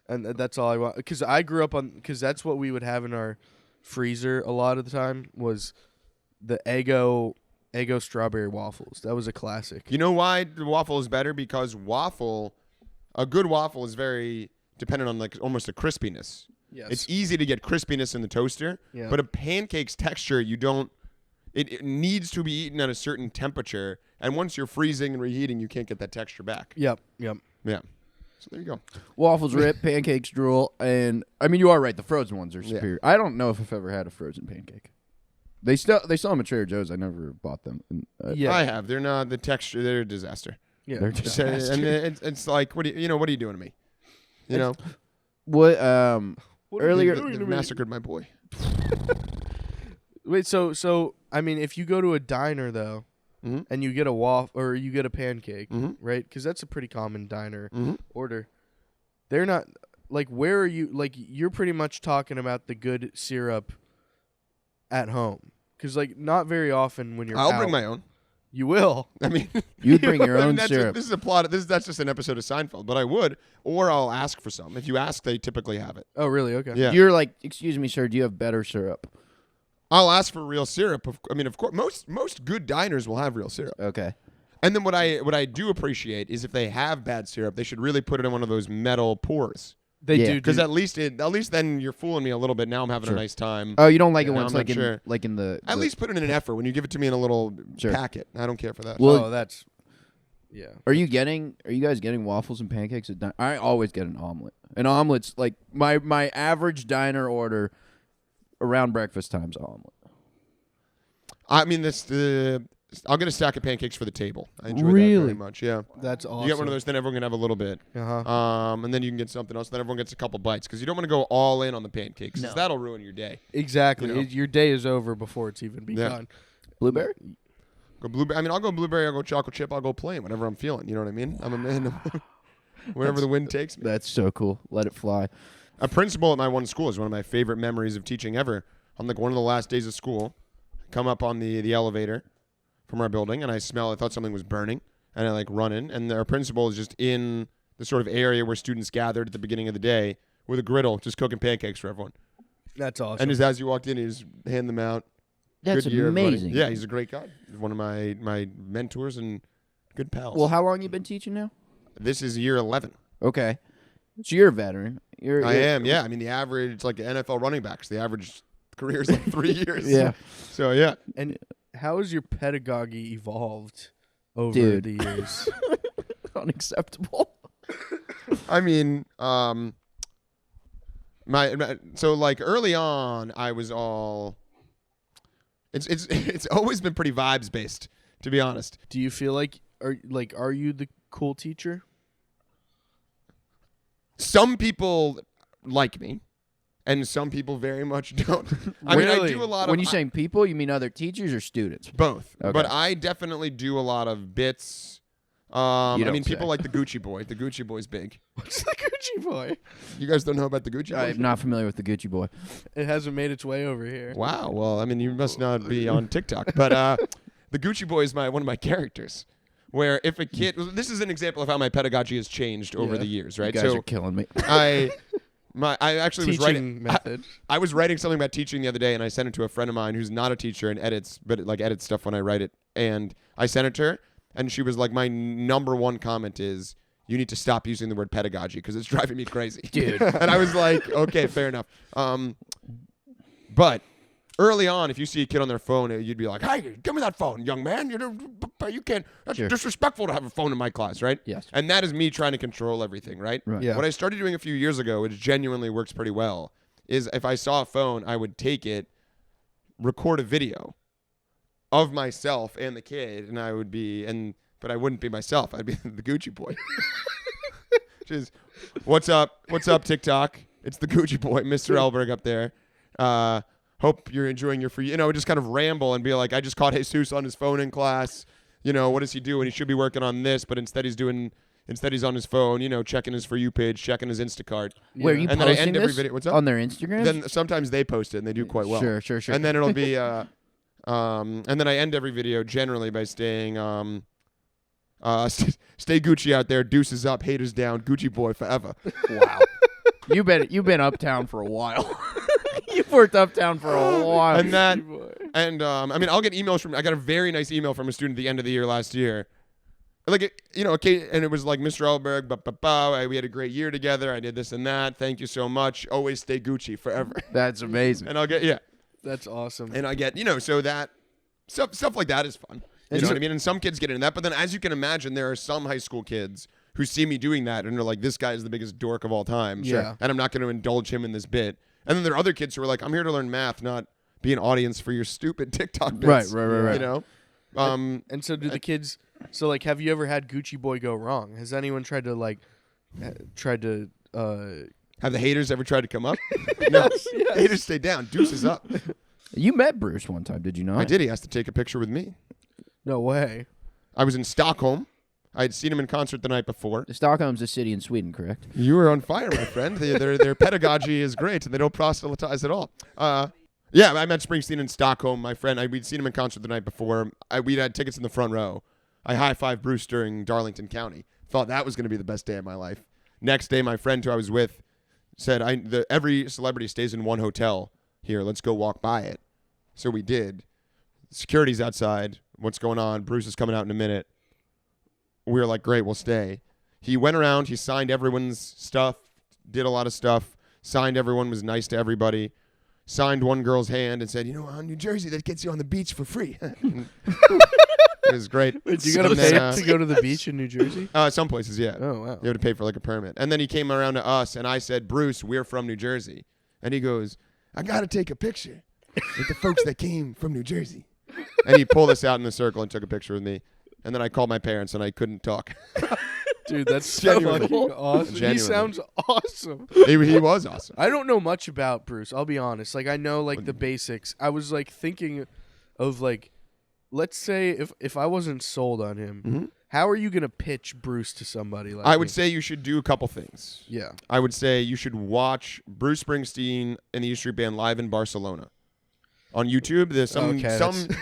And that's all I want, because I grew up on, because that's what we would have in our freezer a lot of the time was the Eggo strawberry waffles. That was a classic. You know why the waffle is better? Because a good waffle is very dependent on like almost a crispiness. Yes. It's easy to get crispiness in the toaster, Yeah. but a pancake's texture, it needs to be eaten at a certain temperature, and once you're freezing and reheating, you can't get that texture back. Yep. Yeah. So there you go. Waffles rip, pancakes drool, and I mean you are right. The frozen ones are superior. I don't know if I've ever had a frozen pancake. They sell them at Trader Joe's. I never bought them. And, Yeah. I have. They're not the texture. They're a disaster. Yeah. They're just And it's like, what are you doing to me? You know, what earlier. They've massacred my boy. Wait, so I mean, if you go to a diner though, Mhm. and you get a waffle or you get a pancake, Mhm. right? Because that's a pretty common diner Mhm. order. They're not like, where are you? Like, you're pretty much talking about the good syrup at home, because like not very often when you're I'll out, bring my own. You will. I mean, You'd bring your I mean, own that's syrup. This is a plot. That's just an episode of Seinfeld. But I would, or I'll ask for some. If you ask, they typically have it. Oh, really? Okay. Yeah. You're like, excuse me, sir. Do you have better syrup? I'll ask for real syrup. Of course, most good diners will have real syrup. Okay. And then what I do appreciate is if they have bad syrup, they should really put it in one of those metal pours. They Yeah. do. Because at least then you're fooling me a little bit. Now I'm having a nice time. Oh, you don't like it Yeah, when it's I'm like not sure. in the At least put it in an effort. When you give it to me in a little Sure. packet, I don't care for that. Well, Oh, that's. Yeah. Are you guys getting waffles and pancakes at diner? I always get an omelet. An omelet's like my average diner order around breakfast time's omelet. I mean, I'll get a stack of pancakes for the table. I enjoy that Really? very much. Yeah. That's awesome. You get one of those, then everyone can have a little bit. Uh-huh. And then you can get something else. Then everyone gets a couple bites because you don't want to go all in on the pancakes. 'Cause that'll ruin your day. Exactly. You know? Your day is over before it's even begun. Blueberry? Go blueberry. I mean, I'll go blueberry. I'll go chocolate chip. I'll go plain. Whatever I'm feeling. You know what I mean? I'm a man. wherever the wind takes me. That's so cool. Let it fly. A principal at my one school is one of my favorite memories of teaching ever. On like one of the last days of school, I come up on the elevator from our building, and I thought something was burning, and I like run in, and our principal is just in the sort of area where students gathered at the beginning of the day with a griddle, just cooking pancakes for everyone. That's awesome. And just as you walked in, he just hand them out. That's Good year, everybody. amazing. Yeah, he's a great guy. He's one of my mentors and good pals. Well, how long you been teaching now? This is year 11. Okay. So you're a veteran. I am, yeah. I mean, the average, it's like NFL running backs. The average career is like 3 years. Yeah. So, yeah. And how has your pedagogy evolved over Dude. the years? Unacceptable. I mean, so like early on, I was all. It's always been pretty vibes based, to be honest. Do you feel like are you the cool teacher? Some people like me, and some people very much don't. I mean, I Really? do a lot of. When you saying people, you mean other teachers or students? Both, Okay. but I definitely do a lot of bits. I don't mean, say. people like the Gucci Boy. The Gucci Boy's big. What's the Gucci boy? You guys don't know about the Gucci Boy? I'm not familiar with the Gucci boy. It hasn't made its way over here. Wow. Well, I mean, you must not be on TikTok, but the Gucci Boy is one of my characters. Where if a kid, this is an example of how my pedagogy has changed over Yeah. the years, You right? guys are killing me. I actually was writing. Teaching method. I was writing something about teaching the other day, and I sent it to a friend of mine who's not a teacher and edits, but like edits stuff when I write it. And I sent it to her, and she was like, "My number one comment is you need to stop using the word pedagogy because it's driving me crazy, Dude." And I was like, "Okay, fair enough." But early on, if you see a kid on their phone, you'd be like, "Hey, give me that phone, young man! You can't. That's Sure. disrespectful to have a phone in my class, right?" Yes. And that is me trying to control everything, right? Right. Yeah. What I started doing a few years ago, which genuinely works pretty well, is if I saw a phone, I would take it, record a video of myself and the kid, and I would be, but I wouldn't be myself. I'd be the Gucci Boy. Which is, what's up, TikTok? It's the Gucci Boy, Mr. Elberg up there. Hope you're enjoying your free, just kind of ramble and be like, I just caught Jesus on his phone in class. What does he do? And he should be working on this, but instead he's on his phone, checking his For You page, checking his Instacart. Where are you And then I posting end every this video. What's up? on their Instagram? Then sometimes they post it and they do quite well. Sure. And then it'll be, and then I end every video generally by saying, stay Gucci out there, deuces up, haters down, Gucci Boy forever. Wow. You've been uptown for a while. You've worked uptown for a while. And that, and I'll get emails I got a very nice email from a student at the end of the year last year. Like, okay, and it was like, Mr. Elberg, we had a great year together. I did this and that. Thank you so much. Always stay Gucci forever. That's amazing. And I'll get, yeah. That's awesome. And I get, so that, stuff like that is fun. You know what I mean? And some kids get into that. But then as you can imagine, there are some high school kids who see me doing that and are like, this guy is the biggest dork of all time. Yeah. And I'm not going to indulge him in this bit. And then there are other kids who are like, I'm here to learn math, not be an audience for your stupid TikTok bits. Right. And so do the kids. So like, have you ever had Gucci Boy go wrong? Has anyone tried to Have the haters ever tried to come up? No. yes. Haters stay down. Deuces up. You met Bruce one time, did you not? I did. He asked to take a picture with me. No way. I was in Stockholm. I had seen him in concert the night before. Stockholm's a city in Sweden, correct? You were on fire, my friend. Their pedagogy is great, and they don't proselytize at all. Yeah, I met Springsteen in Stockholm, my friend. We'd seen him in concert the night before. We'd had tickets in the front row. I high-fived Bruce during Darlington County. Thought that was going to be the best day of my life. Next day, my friend who I was with said, every celebrity stays in one hotel here. Let's go walk by it. So we did. Security's outside. What's going on? Bruce is coming out in a minute. We were like, great, we'll stay. He went around. He signed everyone's stuff, did a lot of stuff, signed everyone, was nice to everybody, signed one girl's hand and said, New Jersey, that gets you on the beach for free. It was great. Wait, you got to pay to go to the beach in New Jersey? Some places, yeah. Oh, wow. You have to pay for like a permit. And then he came around to us, and I said, Bruce, we're from New Jersey. And he goes, I got to take a picture with the folks that came from New Jersey. And he pulled us out in the circle and took a picture with me. And then I called my parents, and I couldn't talk. Dude, that's so Genuinely. fucking awesome. Genuinely. He sounds awesome. He was awesome. I don't know much about Bruce. I'll be honest. Like, I know, like, the basics. I was, like, thinking of, like, let's say if I wasn't sold on him, how are you gonna pitch Bruce to somebody like I would me? say you should do a couple things. Yeah. I would say you should watch Bruce Springsteen and the E Street Band live in Barcelona on YouTube. There's some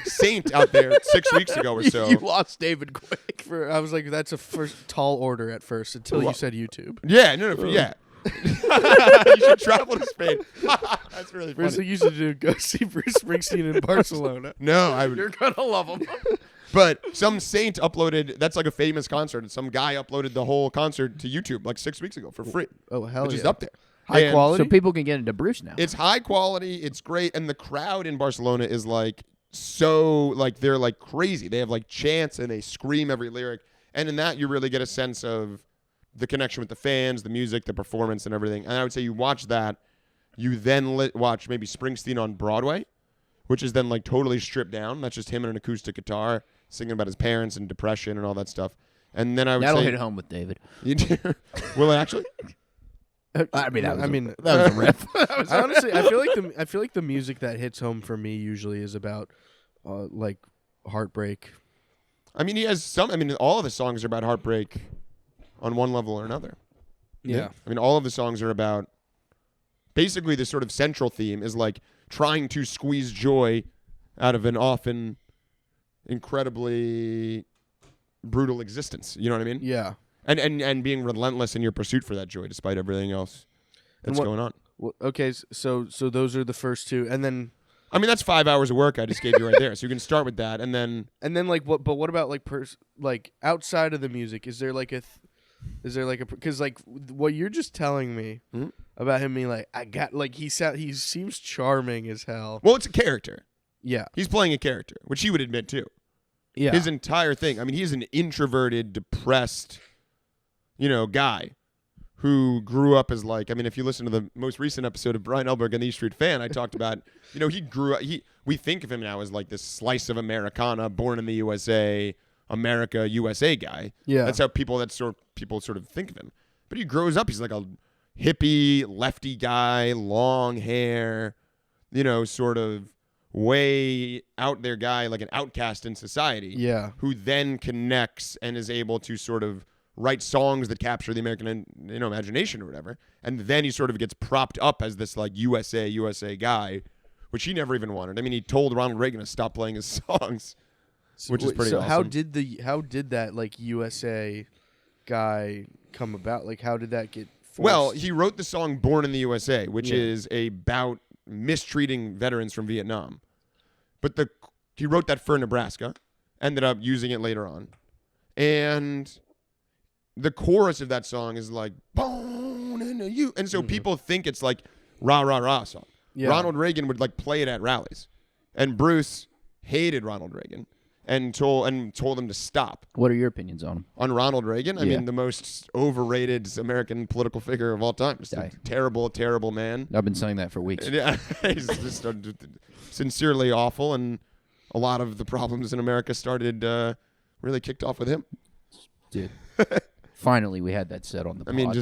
saint out there 6 weeks ago or so. You lost David quick. I was like, that's a first tall order at first until you said YouTube. Yeah, yeah. You should travel to Spain. That's really First funny. thing you should do, go see Bruce Springsteen in Barcelona. No, I would. You're gonna love him. But some saint uploaded. That's like a famous concert. And some guy uploaded the whole concert to YouTube like 6 weeks ago for free. Oh hell Which yeah! is up there. High And quality. So people can get into Bruce now. It's high quality. It's great, and the crowd in Barcelona is like so like they're like crazy. They have like chants and they scream every lyric, and in that you really get a sense of the connection with the fans, the music, the performance, and everything. And I would say you watch that. You then watch maybe Springsteen on Broadway, which is then like totally stripped down. That's just him and an acoustic guitar singing about his parents and depression and all that stuff. And then I would That'll say hit home with David. will it actually? I mean, that that was a riff. I honestly, I feel like the music that hits home for me usually is about like heartbreak. I mean, he has some. I mean, all of the songs are about heartbreak on one level or another. Yeah. I mean, all of the songs are about basically the sort of central theme is like trying to squeeze joy out of an often incredibly brutal existence. You know what I mean? Yeah. And being relentless in your pursuit for that joy despite everything else that's going on. Well, okay, so those are the first two, and then I mean, that's 5 hours of work I just gave you right there. So you can start with that, and then like what? But what about like like outside of the music? Is there like a because like what you're just telling me about him being like I got like he seems charming as hell. well, it's a character. Yeah. He's playing a character, which he would admit too. Yeah. His entire thing. I mean, he's an introverted, depressed, guy who grew up as like. I mean, if you listen to the most recent episode of Brian Elberg and the East Street Fan, I talked about. He grew up. We think of him now as like this slice of Americana, born in the USA, America, USA guy. Yeah. That's how people sort of think of him. But he grows up. He's like a hippie, lefty guy, long hair. Sort of way out there guy, like an outcast in society. Yeah. Who then connects and is able to sort of write songs that capture the American, imagination or whatever. And then he sort of gets propped up as this like USA guy, which he never even wanted. I mean, he told Ronald Reagan to stop playing his songs, which is pretty so awesome. how did that like USA guy come about? Like how did that get forced? Well, he wrote the song Born in the USA, which Yeah. is about mistreating veterans from Vietnam. But he wrote that for Nebraska, ended up using it later on. And the chorus of that song is like, Born in the U. And so people think it's like rah, rah, rah song. Yeah. Ronald Reagan would like play it at rallies. And Bruce hated Ronald Reagan and told him to stop. What are your opinions on him? On Ronald Reagan, I Yeah. mean, the most overrated American political figure of all time. Just a terrible, terrible man. I've been saying that for weeks. Yeah, he's just sincerely awful, and a lot of the problems in America started really kicked off with him. Dude. Finally, we had that set on the pod. I mean,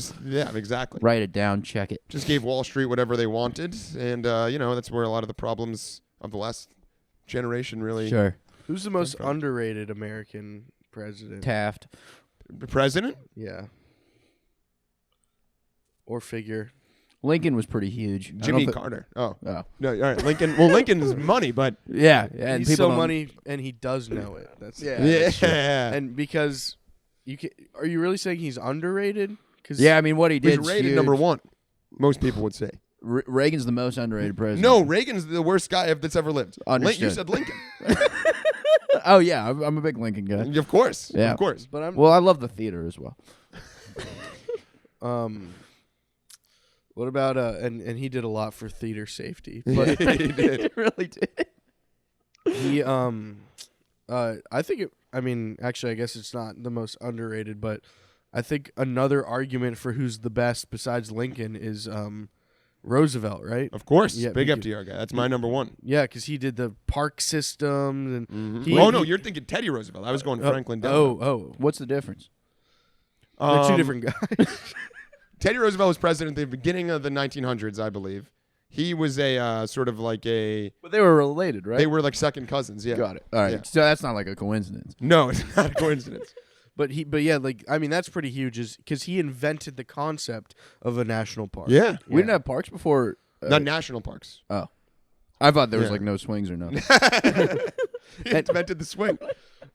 exactly. Write it down, check it. Just gave Wall Street whatever they wanted, and that's where a lot of the problems of the last generation really. Sure. Who's the most underrated American president? Taft. President? Yeah. Or figure. Lincoln was pretty huge. Jimmy Carter. Oh. Oh. No, all right. Lincoln. Well, Lincoln's money, but Yeah. And He's people so don't- money, and he does know it. That's yeah. And because are you really saying he's underrated? Yeah, I mean, what he He's did. rated number one. Most people would say. Reagan's the most underrated president. No, Reagan's the worst guy that's ever lived. Understood. You said Lincoln. Oh, yeah. I'm a big Lincoln guy. Of course. Yeah. Of course. But I'm Well, I love the theater as well. What about and he did a lot for theater safety. But He did. It really did. he I think actually I guess it's not the most underrated, but I think another argument for who's the best besides Lincoln is Roosevelt, right? Of course. Yeah, Big because- FDR guy. That's my number one. Yeah, because he did the park systems and No, you're thinking Teddy Roosevelt. I was going Franklin Delano. Oh, What's the difference? they're two different guys. Teddy Roosevelt was president at the beginning of the 1900s, I believe. He was a sort of like a. But they were related, right? They were like second cousins. Yeah. Got it. All right. Yeah. So that's not like a coincidence. No, it's not a coincidence. But yeah, like I mean, that's pretty huge, is because he invented the concept of a national park. Yeah. We didn't have parks before. Not national parks. Oh, I thought there was Yeah. like no swings or nothing. He invented the swing.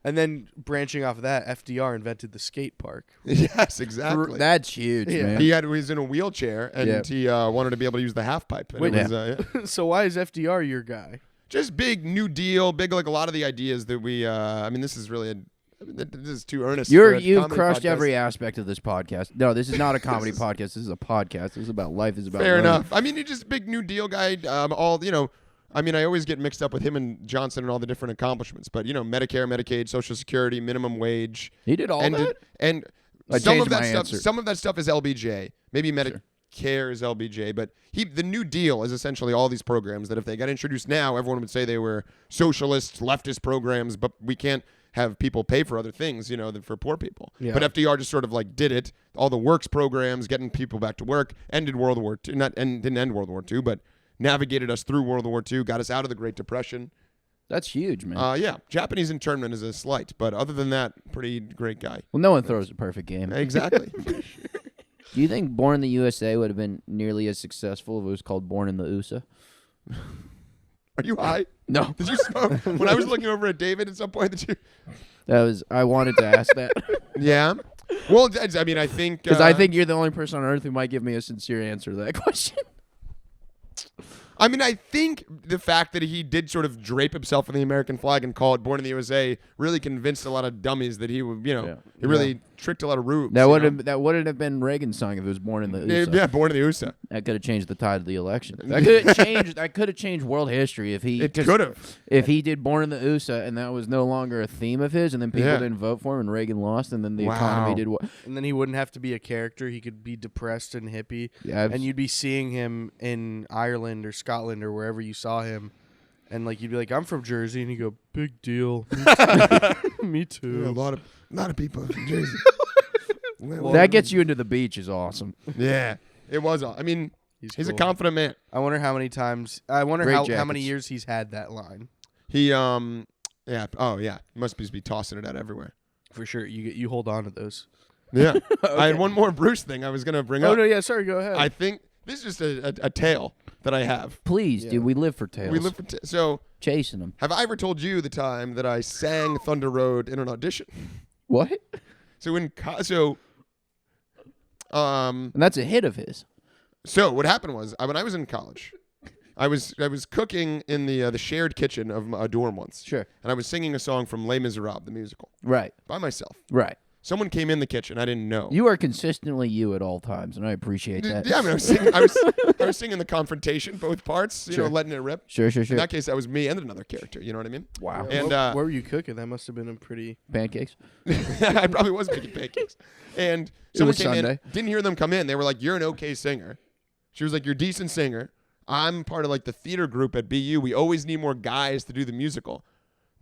And then branching off of that, FDR invented the skate park. Yes, exactly. That's huge, Yeah. man. He was in a wheelchair, and Yeah. he wanted to be able to use the half pipe. And Wait, it was, yeah. So why is FDR your guy? Just big New Deal, big like a lot of the ideas that we. I mean, this is really this is too earnest. for a You've comedy crushed podcast. every aspect of this podcast. No, this is not a comedy podcast. This is a podcast. This is about life. This is about Fair learning. enough. I mean, he's just a big New Deal guy. All you know. I mean, I always get mixed up with him and Johnson and all the different accomplishments. But Medicare, Medicaid, Social Security, minimum wage. He did all that. And I some of changed that my stuff. answer. Some of that stuff is LBJ. Maybe Medicare is LBJ. But the New Deal is essentially all these programs that if they got introduced now, everyone would say they were socialist, leftist programs. But we can't have people pay for other things, for poor people. Yeah. But FDR just sort of like did it. All the works programs, getting people back to work, ended World War II. Didn't end World War II, but navigated us through World War II, got us out of the Great Depression. That's huge, man. Yeah, Japanese internment is a slight, but other than that, pretty great guy. Well, no one throws a perfect game. Exactly. Do you think Born in the USA would have been nearly as successful if it was called Born in the USA? Are you high? No. Did you smoke? When I was looking over at David at some point, did you? I wanted to ask that. Yeah. Well, I mean, I think... Because I think you're the only person on earth who might give me a sincere answer to that question. I mean, I think the fact that he did sort of drape himself in the American flag and call it Born in the USA really convinced a lot of dummies that he would, he really tricked a lot of rubes. That wouldn't have been Reagan's song if it was Born in the USA. Yeah, Born in the USA. That could have changed the tide of the election. That could have changed world history if he. It could have. If he did Born in the USA and that was no longer a theme of his, and then people didn't vote for him, and Reagan lost, and then the economy did what? And then he wouldn't have to be a character. He could be depressed and hippie. Yeah, and you'd be seeing him in Ireland or Scotland or wherever you saw him. And like you'd be like, I'm from Jersey, and he'd go, big deal. Me too. Yeah, a lot of people from Jersey. that gets you into the beach is awesome. Yeah, it was. I mean, he's a cool. confident man. I wonder how many times. I wonder Great how jackets. many years he's had that line. He yeah. Oh yeah. He must be tossing it out everywhere. For sure. You hold on to those. Yeah. I had one more Bruce thing I was gonna bring Oh up. no, yeah. Sorry, go ahead. I think this is just a tale that I have. Please, Yeah. dude, we live for tales. We live for so. chasing them. Have I ever told you the time that I sang Thunder Road in an audition? What? So And that's a hit of his. So what happened was when I was in college, I was cooking in the shared kitchen of a dorm once. Sure. And I was singing a song from Les Miserables, the musical, Right. by myself. Right. Someone came in the kitchen. I didn't know. You are consistently you at all times, and I appreciate that. Yeah, I mean, I was singing the confrontation, both parts, Sure. letting it rip. Sure. In that case, that was me and another character. You know what I mean? Wow. And what were you cooking? That must have been a pretty. Pancakes. I probably was making pancakes. And someone was came Sunday. in, didn't hear them come in. They were like, "You're an okay singer." She was like, "You're a decent singer. I'm part of like the theater group at BU. We always need more guys to do the musical.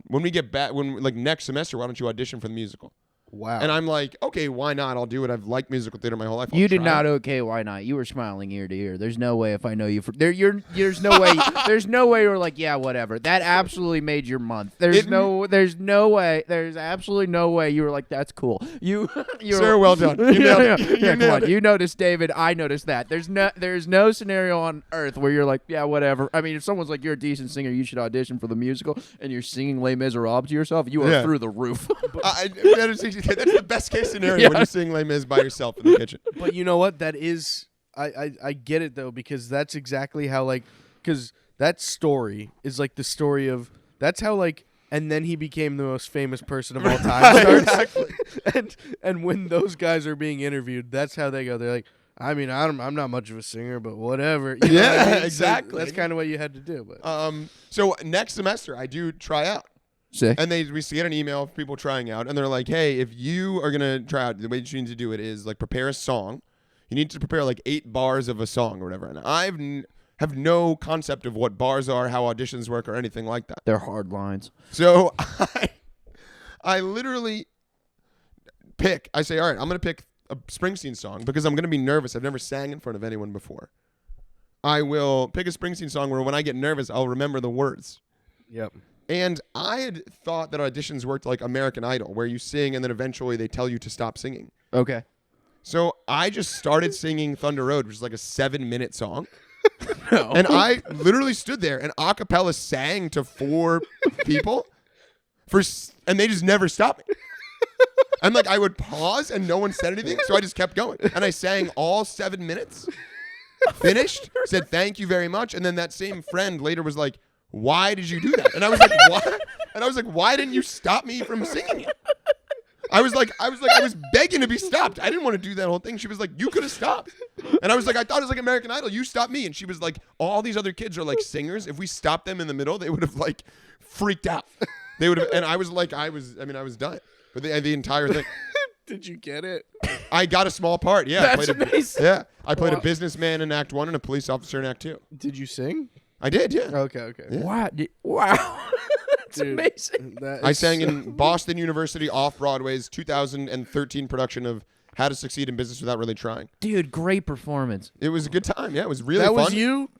When we get back, next semester, why don't you audition for the musical?" Wow. And I'm like, okay, why not? I'll do it. I've liked musical theater my whole life. I'll You did try not it. okay. Why not? You were smiling ear to ear. There's no way if I know you for there. There's no way. There's no way you're like, yeah, whatever. That absolutely made your month. There's no way. There's absolutely no way you were like, that's cool. You're Sir, well done. You nailed it. You come nailed on. it. You noticed David. I noticed that. There's no scenario on earth where you're like, yeah, whatever. I mean, if someone's like, you're a decent singer, you should audition for the musical, and you're singing Les Miserables to yourself, you are Yeah. through the roof. That's the best case scenario when you sing Les Mis by yourself in the kitchen. But you know what? That is, I get it though, because that's exactly how because that story is like the story of that's how and then he became the most famous person of all time. Exactly. and when those guys are being interviewed, that's how they go. They're like, I mean, I'm not much of a singer, but whatever. You know what I mean? So exactly. that's kind of what you had to do. But So next semester I do try out. Sick. And we get an email of people trying out, and they're like, "Hey, if you are gonna try out, the way you need to do it is prepare a song. You need to prepare 8 bars of a song or whatever." And I have no concept of what bars are, how auditions work, or anything like that. They're hard lines. So I literally pick. I say, "All right, I'm gonna pick a Springsteen song because I'm gonna be nervous. I've never sang in front of anyone before. I will pick a Springsteen song where when I get nervous, I'll remember the words." yep. And I had thought that auditions worked like American Idol, where you sing and then eventually they tell you to stop singing. Okay. So I just started singing Thunder Road, which is like a 7-minute song. No. And I literally stood there and a cappella sang to 4 people and they just never stopped me. And like I would pause and no one said anything, so I just kept going. And I sang all 7 minutes, finished, said thank you very much, and then that same friend later was like, why did you do that? And I was like, what? And I was like, why didn't you stop me from singing it? I was begging to be stopped. I didn't want to do that whole thing. She was like, you could have stopped. And I was like, I thought it was like American Idol. You stopped me. And she was like, all these other kids are like singers. If we stopped them in the middle, they would have like freaked out. They would have. And I was like, I was done. But the entire thing. Did you get it? I got a small part. Yeah. That's amazing. I played a businessman in Act 1 and a police officer in Act 2. Did you sing? I did, yeah. Okay. Yeah. Wow. That's Dude, amazing. I sang in Boston University off-Broadway's 2013 production of How to Succeed in Business Without Really Trying. Dude, great performance. It was a good time. Yeah, it was really that fun. was you?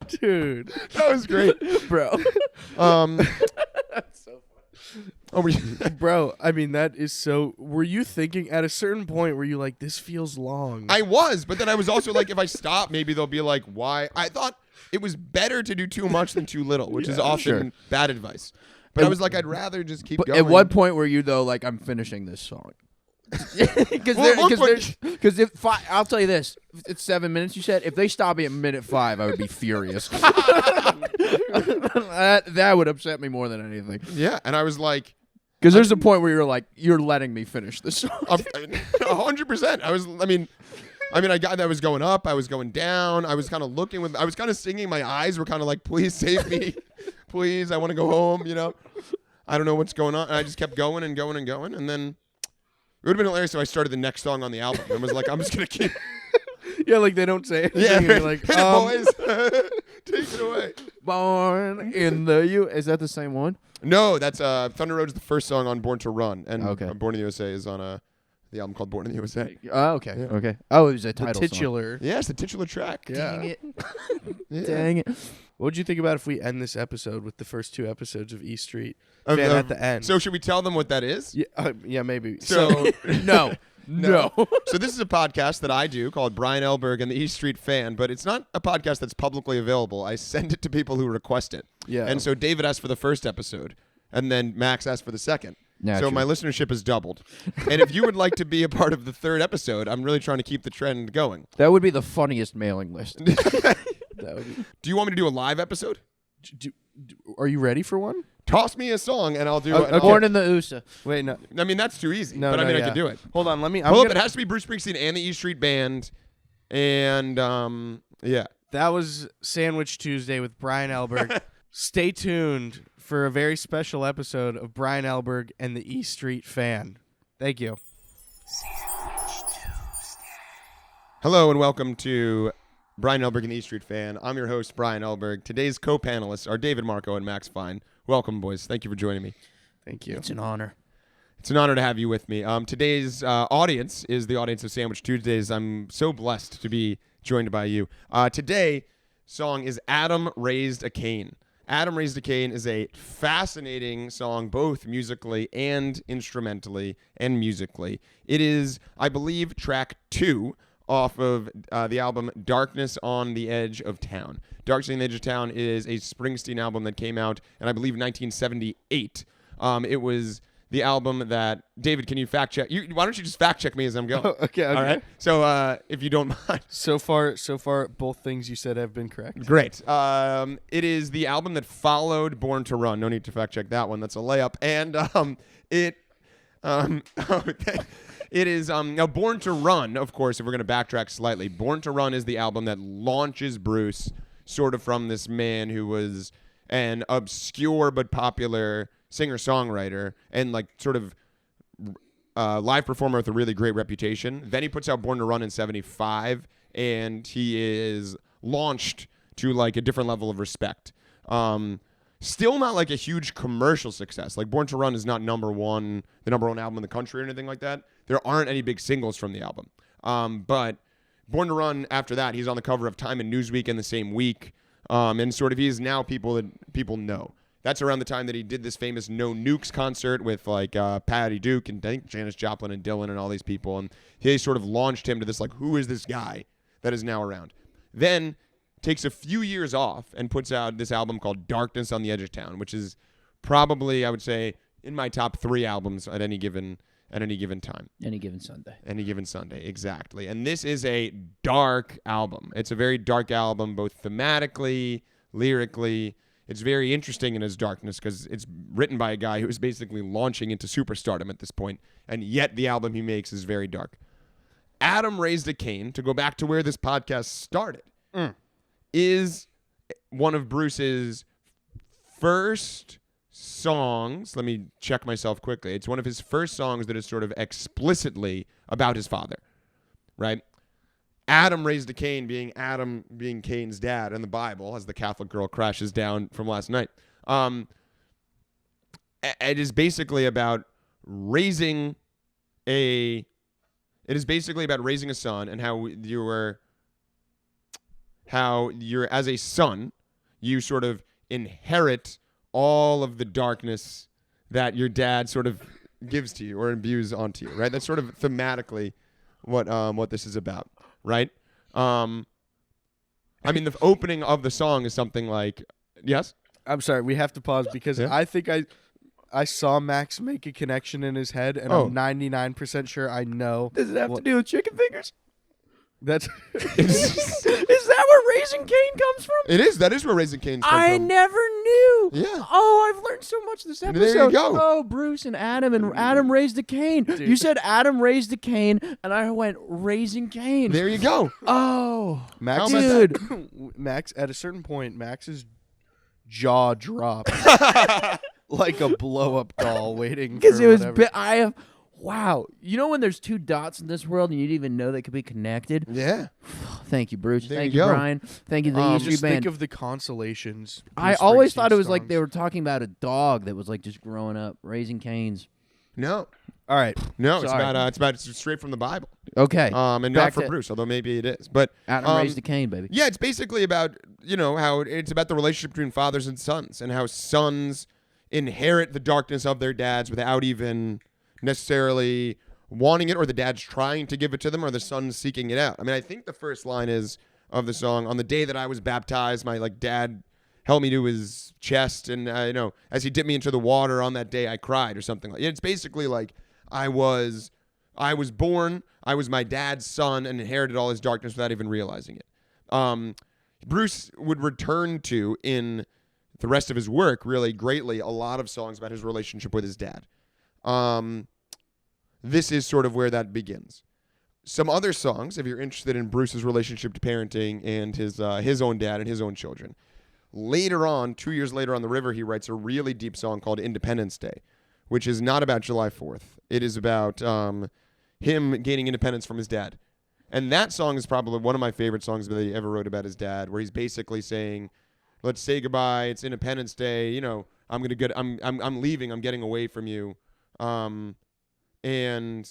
Dude. That was great. Bro. That's so funny. Oh, were you? Bro, I mean, that is so... Were you thinking at a certain point were you like, this feels long? I was, but then I was also like, if I stop, maybe they'll be like, why? I thought it was better to do too much than too little, which is often bad advice. But I was like, I'd rather just keep going. At what point were you, though, like, I'm finishing this song? Because I'll tell you this. It's 7 minutes, you said. If they stop me at minute 5, I would be furious. That would upset me more than anything. Yeah, and I was like... Because there's a point where you're like, you're letting me finish this song. 100%. I was going up. I was going down. I was kind of looking I was kind of singing. My eyes were kind of like, please save me. Please, I want to go home, you know. I don't know what's going on. And I just kept going and going and going. And then it would have been hilarious if I started the next song on the album. And was like, I'm just going to keep. Yeah, like they don't say anything. Yeah, and you're like, boys, take it away. Born in the U. Is that the same one? No, that's Thunder Road is the first song on Born to Run. And Okay. Born in the USA is on the album called Born in the USA. Oh, okay. Yeah. Okay. Oh, it was a the title song. titular. Yeah, it's the titular track. Yeah. Dang it. Yeah. Dang it. What would you think about if we end this episode with the first 2 episodes of E Street Of- Fan of- at the end? So should we tell them what that is? Yeah, maybe. So No. No. So this is a podcast that I do called Brian Elberg and the E Street Fan, but it's not a podcast that's publicly available. I send it to people who request it. Yeah. And so David asked for the first episode, and then Max asked for the second. Naturally. So my listenership has doubled. And if you would like to be a part of the 3rd episode, I'm really trying to keep the trend going. That would be the funniest mailing list. That would be, Do you want me to do a live episode? are you ready for one? Toss me a song and I'll do Oh, it. okay. Born in the USA. Wait, no. I mean, that's too easy. No, but I no, mean, I yeah. could do it. Hold on, let me. Hold up, it has to be Bruce Springsteen and the E Street Band. And, yeah. That was Sandwich Tuesday with Brian Elberg. Stay tuned for a very special episode of Brian Elberg and the E Street Fan. Thank you. Hello and welcome to Brian Elberg and the E Street Fan. I'm your host, Brian Elberg. Today's co-panelists are David Marco and Max Fine. Welcome, boys. Thank you for joining me. Thank you. It's an honor. It's an honor to have you with me. Today's audience is the audience of Sandwich Tuesdays. I'm so blessed to be joined by you. Today's song is Adam Raised a Cane. Adam Raised a Cane is a fascinating song, both musically and instrumentally and musically. It is, I believe, track 2 off of the album Darkness on the Edge of Town. Darkness on the Edge of Town is a Springsteen album that came out in, I believe, 1978. It was the album that... David, can you fact check? Why don't you just fact check me as I'm going? Okay. All right? So if you don't mind. So far, both things you said have been correct. Great. It is the album that followed Born to Run. No need to fact check that one. That's a layup. And it is now Born to Run, of course, if we're going to backtrack slightly. Born to Run is the album that launches Bruce sort of from this man who was an obscure but popular singer-songwriter and like sort of live performer with a really great reputation. Then he puts out Born to Run in 75, and he is launched to like a different level of respect. Still not like a huge commercial success. Like Born to Run is not the number one album in the country or anything like that. There aren't any big singles from the album. But Born to Run, after that, he's on the cover of Time and Newsweek in the same week. And sort of he is now people that people know. That's around the time that he did this famous No Nukes concert with like Patty Duke and I think Janis Joplin and Dylan and all these people. And they sort of launched him to this like, who is this guy that is now around? Then takes a few years off and puts out this album called Darkness on the Edge of Town, which is probably, I would say, in my top 3 albums at any given time. Any given Sunday. Any given Sunday, exactly. And this is a dark album. It's a very dark album, both thematically, lyrically. It's very interesting in its darkness because it's written by a guy who is basically launching into superstardom at this point, and yet the album he makes is very dark. Adam Raised a Cain, to go back to where this podcast started, is one of Bruce's first songs. Let me check myself quickly. It's one of his first songs that is sort of explicitly about his father, right? Adam raised a Cain being Cain's dad in the Bible, as the Catholic girl crashes down from last night. It is basically about raising a son and how you're as a son, you sort of inherit all of the darkness that your dad sort of gives to you or imbues onto you, right? That's sort of thematically what this is about, right? I mean, the opening of the song is something like, yes? I'm sorry, we have to pause because Yeah? I think I saw Max make a connection in his head, and I'm 99% sure I know. Does it have to do with chicken fingers? That's Is that where Raising Cain comes from? It is. That is where Raising Cain's come I from. never knew. Yeah. Oh, I've learned so much this episode. There you go. Oh, Bruce and Adam raised a Cain. Dude. You said Adam raised a Cain, and I went Raising Cain. There you go. Oh, Max. How dude. Max, at a certain point, Max's jaw dropped like a blow-up doll waiting Because for it was. whatever. Wow. You know when there's 2 dots in this world and you didn't even know they could be connected? Yeah. Thank you, Bruce. There Thank you you, go. Brian. Thank you, the E Street Just Band. think of the consolations. I Bruce always Springsteen thought it was like songs. they were talking about a dog that was like just growing up, raising canes. No. All right. No, it's Sorry. about straight from the Bible. Okay. And not Back for to- Bruce, although maybe it is. But Adam raised a cane, baby. yeah, it's basically about, how it's about the relationship between fathers and sons and how sons inherit the darkness of their dads without even necessarily wanting it, or the dad's trying to give it to them, or the son's seeking it out. I mean, I think the first line is of the song, on the day that I was baptized, my dad held me to his chest, and as he dipped me into the water on that day, I cried, or something like. It's basically like I was born, I was my dad's son, and inherited all his darkness without even realizing it. Bruce would return to, in the rest of his work, really greatly, a lot of songs about his relationship with his dad. This is sort of where that begins. Some other songs, if you're interested in Bruce's relationship to parenting and his own dad and his own children. Later on, 2 years later on The River, he writes a really deep song called Independence Day, which is not about July 4th. It is about him gaining independence from his dad. And that song is probably one of my favorite songs that he ever wrote about his dad, where he's basically saying, let's say goodbye, it's Independence Day, I'm leaving, I'm getting away from you. And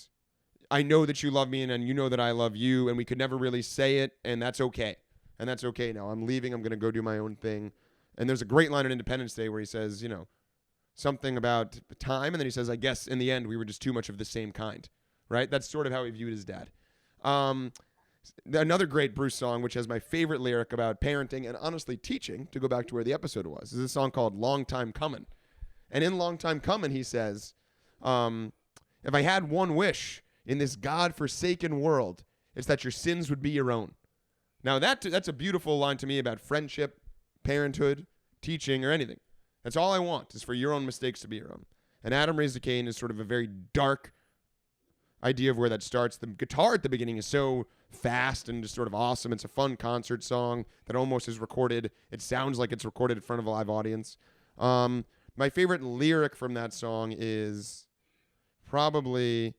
I know that you love me, and you know that I love you, and we could never really say it, and that's okay. And that's okay now. I'm leaving. I'm going to go do my own thing. And there's a great line on Independence Day where he says, something about time, and then he says, I guess in the end we were just too much of the same kind, right? That's sort of how he viewed his dad. Another great Bruce song, which has my favorite lyric about parenting and honestly teaching, to go back to where the episode was, is a song called Long Time Comin'. And in Long Time Comin', he says, if I had one wish in this God-forsaken world, it's that your sins would be your own. Now, that's a beautiful line to me about friendship, parenthood, teaching, or anything. That's all I want, is for your own mistakes to be your own. And Adam Raised a Cain is sort of a very dark idea of where that starts. The guitar at the beginning is so fast and just sort of awesome. It's a fun concert song that almost is recorded. It sounds like it's recorded in front of a live audience. My favorite lyric from that song is probably,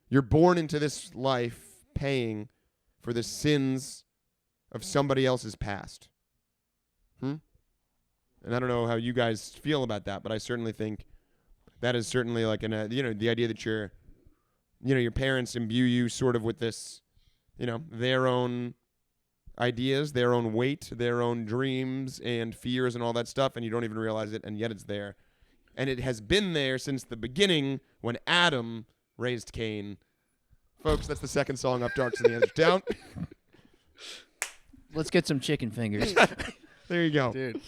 you're born into this life paying for the sins of somebody else's past. And I don't know how you guys feel about that, but I certainly think that is certainly like the idea that your parents imbue you sort of with this, their own ideas, their own weight, their own dreams and fears and all that stuff, and you don't even realize it, and yet it's there. And it has been there since the beginning when Adam raised Cain. Folks, that's the second song up Darks in the Edge of Town. Let's get some chicken fingers. There you go. Dude,